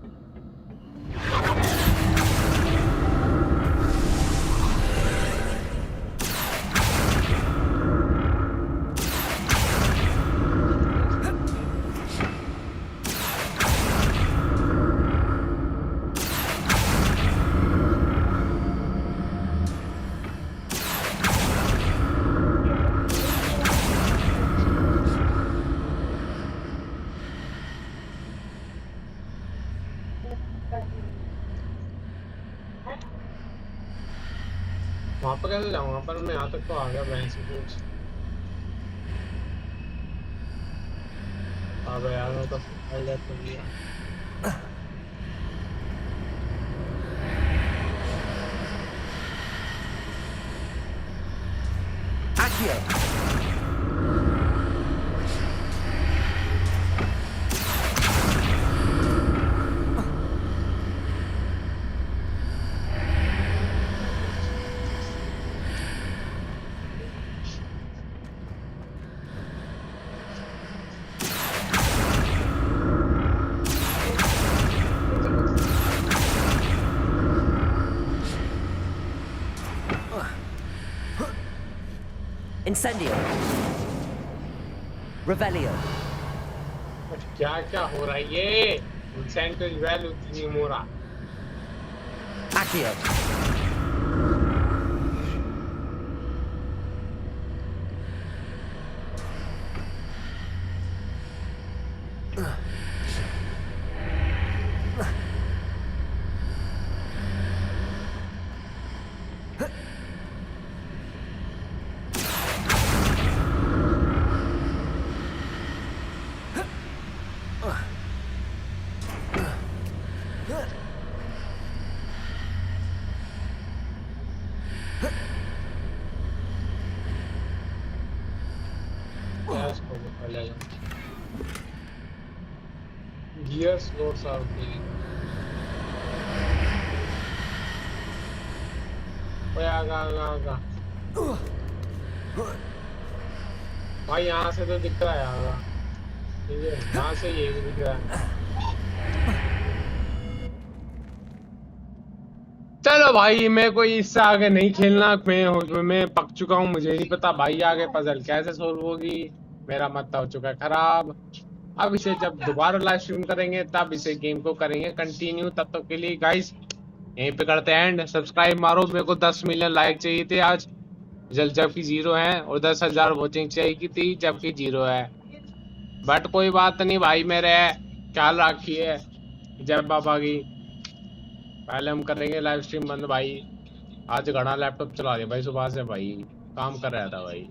वहां पर कैसे जाऊंगा पर मैं यहाँ तक तो आ गया बैंक से कुछ अबे यार मैं तो हाईलाइट कर दिया Accio. Incendio. Revelio. क्या क्या हो रहा है ये इंसेंटिव वैल्यू नहीं हो रहा Accio. Gear slots are okay. आगा भाई यहाँ से तो दिख रहा है आगा ठीक है यहाँ से ये भी दिख रहा है चलो भाई मैं कोई इससे आगे नहीं खेलना मैं पक चुका हूँ मुझे नहीं पता भाई आगे पजल कैसे सोल्व होगी मेरा मत्ता हो चुका है खराब अब इसे जब दोबारा लाइव स्ट्रीम करेंगे तब इसे गेम को करेंगे कंटिन्यू तब तक के लिए गाइस यहीं पे करते हैं एंड सब्सक्राइब मारो मेरे को 10 मिलियन लाइक चाहिए थे आज जबकि 0 है और 10,000 वॉचिंग चाहिए थी जबकि 0 है बट कोई बात नहीं भाई मेरे ख्याल रखिए जय बाबा की पहले हम करेंगे लाइव स्ट्रीम बंद भाई आज घना लैपटॉप चला दिया भाई सुबह से भाई काम कर रहा था भाई